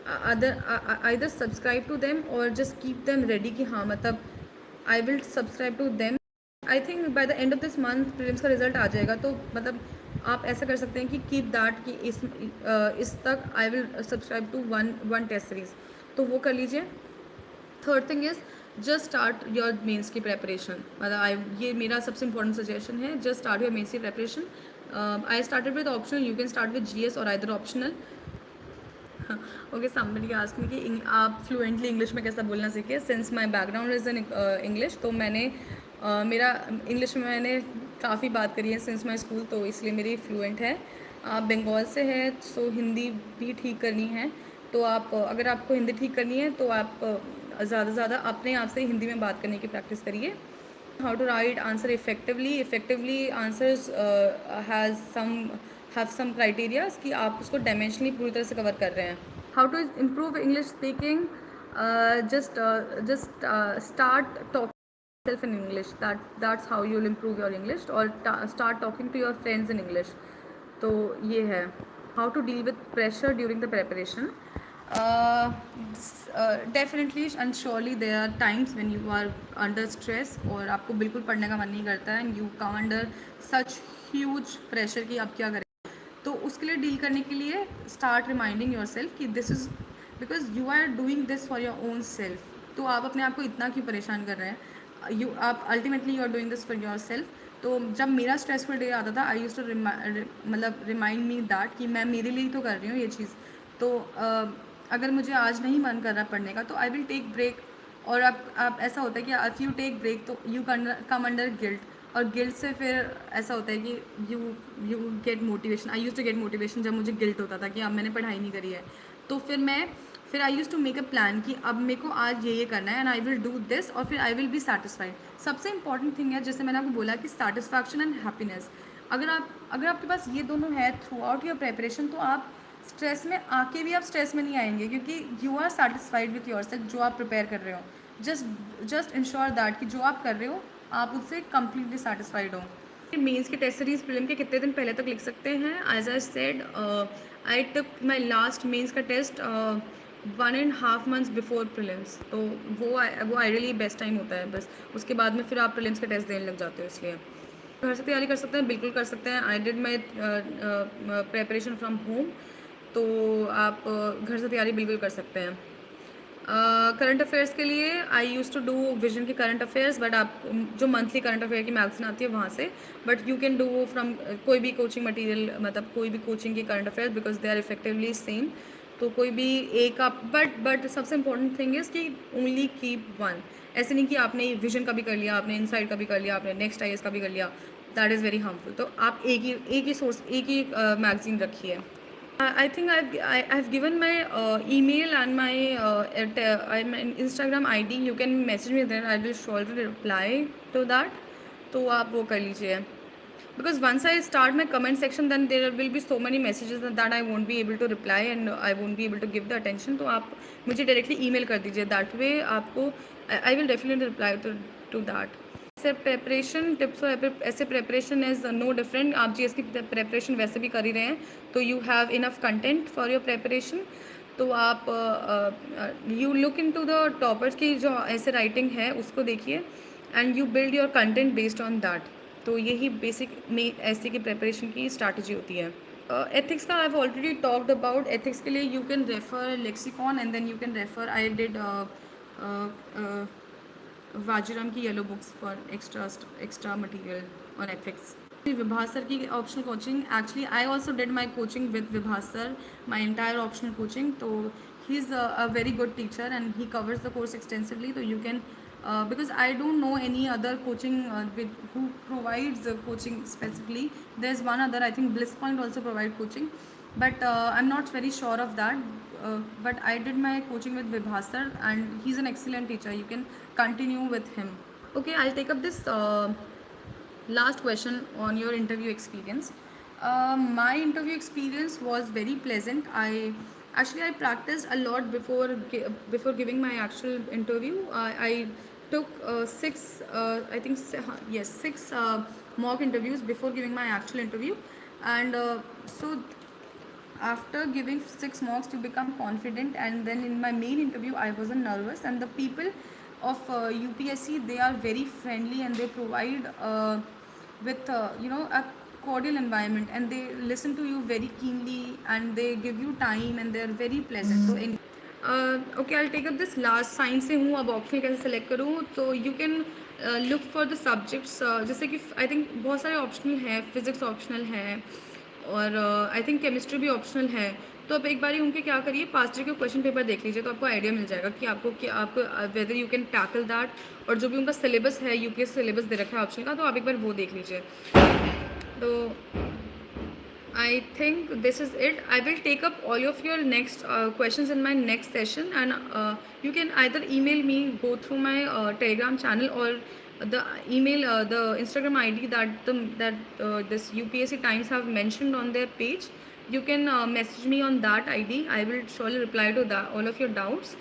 आइदर सब्सक्राइब टू देम और जस्ट कीप देम रेडी कि हाँ मतलब I will subscribe to them. I think by the end of this month prelims का रिजल्ट आ जाएगा, तो मतलब आप ऐसा कर सकते हैं कि कीप दैट कि इस तक I will subscribe to one test series, तो वो कर लीजिए. Third thing is just start your mains की प्रेपरेशन. मतलब ये मेरा सबसे इंपॉर्टेंट सजेशन है, जस्ट स्टार्ट योर मेंस की preparation. I started with optional, you can start with GS और either optional. Okay, somebody asked me कि आप फ्लुएंटली इंग्लिश में कैसा बोलना सीखे. Since my background is in English, तो मैंने मेरा इंग्लिश में मैंने काफ़ी बात करी है सिंस माई स्कूल, तो इसलिए मेरी फ्लुएंट है. आप बंगाल से है सो हिंदी भी ठीक करनी है. तो आप अगर आपको हिंदी ठीक करनी है तो आप ज़्यादा से ज़्यादा अपने आप से हिंदी में बात करने की प्रैक्टिस करिए. How to write answer effectively answers have some criterias कि आप उसको डायमेंशनली पूरी तरह से कवर कर रहे हैं. How to improve English speaking? Just start talking yourself in English. That's how you'll improve your English, or start talking to your friends in English. तो ये है. How to deal with pressure during the preparation? Definitely and surely there are times when you are under stress और आपको बिल्कुल पढ़ने का मन नहीं करता है, and you come under such huge pressure कि आप क्या करें. तो उसके लिए डील करने के लिए स्टार्ट रिमाइंडिंग योर सेल्फ कि this is because you are doing this for your own self. तो आप अपने आप को इतना क्यों परेशान कर रहे हैं. आप ultimately you are doing this for your self. तो जब मेरा स्ट्रेसफुल डे आता था आई यूज टू मतलब रिमाइंड मी दैट कि मैं मेरे लिए ही तो कर रही हूँ ये चीज़. तो अगर मुझे आज नहीं मन कर रहा पढ़ने का तो आई विल टेक ब्रेक. और आप ऐसा होता है कि इफ़ यू टेक ब्रेक तो यू कम अंडर गिल्ट, और गिल्ट से फिर ऐसा होता है कि you get motivation. I use to get motivation जब मुझे गिल्ट होता था कि अब मैंने पढ़ाई नहीं करी है. तो फिर I use to make a plan कि अब मेरे को आज ये करना है and I will do this, और फिर आई विल बी सेटिस्फाइड. सबसे इंपॉर्टेंट थिंग है जैसे मैंने आपको बोला कि सेटिस्फैक्शन एंड हैप्पीनेस. अगर आपके पास ये दोनों है थ्रू आउट योर प्रेपरेशन, तो आप स्ट्रेस में आके भी आप स्ट्रेस में नहीं आएंगे, क्योंकि you are satisfied with your self जो आप प्रिपेयर कर रहे हो. जस्ट इंश्योर दैट कि जो आप कर रहे हो आप उससे कम्प्लीटली सेटिस्फाइड हो. मेंस की टेस्ट सीरीज प्रीलिम के कितने दिन पहले तक लिख सकते हैं? As I said I took my last mains का टेस्ट 1.5 months बिफोर प्रीलिम्स. तो वो आइडियली बेस्ट टाइम होता है. बस उसके बाद में फिर आप प्रीलिम्स के टेस्ट देने लग जाते हो. इसलिए घर से तैयारी कर सकते हैं, बिल्कुल कर सकते हैं. आई did my preparation from home, तो आप घर से तैयारी बिल्कुल कर सकते हैं. करंट अफेयर्स के लिए I use to do vision के करंट अफेयर्स, बट आप जो मंथली करंट अफेयर की मैगजीन आती है वहाँ से. But you can do from कोई भी कोचिंग मटेरियल, मतलब कोई भी कोचिंग की current affairs, because they are effectively same. तो कोई भी एक आप बट सबसे इंपॉर्टेंट थिंग इज़ कि ओनली कीप वन. ऐसे नहीं कि आपने विजन का भी कर लिया, आपने इनसाइड का भी कर लिया, आपने नेक्स्ट IAS का भी कर लिया. That is very harmful. तो आप एक ही सोर्स, एक ही मैगजीन रखिए. I think I've given my email and my Instagram ID. You can message me there. I will surely reply to that. तो आप वो कर लीजिए. Because once I start my comment section, then there will be so many messages that I won't be able to reply and I won't be able to give the attention. तो आप मुझे directly email कर दीजिए. That way आपको I will definitely reply to that. ऐसे प्रेपरेशन टिप्स और ऐसे प्रेपरेशन इज़ नो डिफरेंट. आप जीएस की प्रेपरेशन वैसे भी कर ही रहे हैं, तो you have enough content for your preparation. तो आप you look in to the toppers की जो ऐसे राइटिंग है उसको देखिए and you build your content based on that. तो यही बेसिक में ऐसे की प्रेपरेशन की स्ट्रैटेजी होती है. एथिक्स का I have already talked about. Ethics के लिए you can refer Lexicon and then you can refer I did Vajiram की yellow books for extra material on ethics. Vibhas sir की optional coaching, actually I also did my coaching with Vibhas sir, my entire optional coaching. तो he is a very good teacher and he covers the course extensively. तो you can because I don't know any other coaching who provides coaching specifically. There's one other, I think Bliss Point also provide coaching, but I'm not very sure of that. But I did my coaching with Vibhas sir and he's an excellent teacher. You can continue with him. Okay, I'll take up this last question on your interview experience. My interview experience was very pleasant. I practiced a lot before giving my actual interview. I took six, I think yes, six mock interviews before giving my actual interview, and so after giving six mocks to become confident, and then in my main interview I wasn't nervous. And the people of UPSC, they are very friendly and they provide with a cordial environment, and they listen to you very keenly and they give you time and they are very pleasant. So okay, I take up this last. Science से हूँ, अब ऑप्शनल कैसे सेलेक्ट करूँ. तो you can look for the subjects. जैसे कि आई थिंक बहुत सारे ऑप्शनल हैं. फिजिक्स ऑप्शनल है और आई थिंक केमिस्ट्री भी ऑप्शनल है. तो आप एक बार उनके क्या करिए, पास्ट ईयर के क्वेश्चन पेपर देख लीजिए, तो आपको आइडिया मिल जाएगा कि आपको क्या आपको whether you can tackle that. और जो भी उनका सिलेबस है, यूपीएस सिलेबस दे रखा है ऑप्शनल का, तो आप एक बार वो देख लीजिए. तो I think this is it. I will take up all of your next questions in my next session, and you can either email me, go through my Telegram channel, or the email, the Instagram ID that this UPSC Times have mentioned on their page. You can message me on that ID. I will surely reply to that all of your doubts.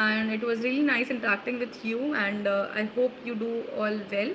And it was really nice interacting with you, and I hope you do all well.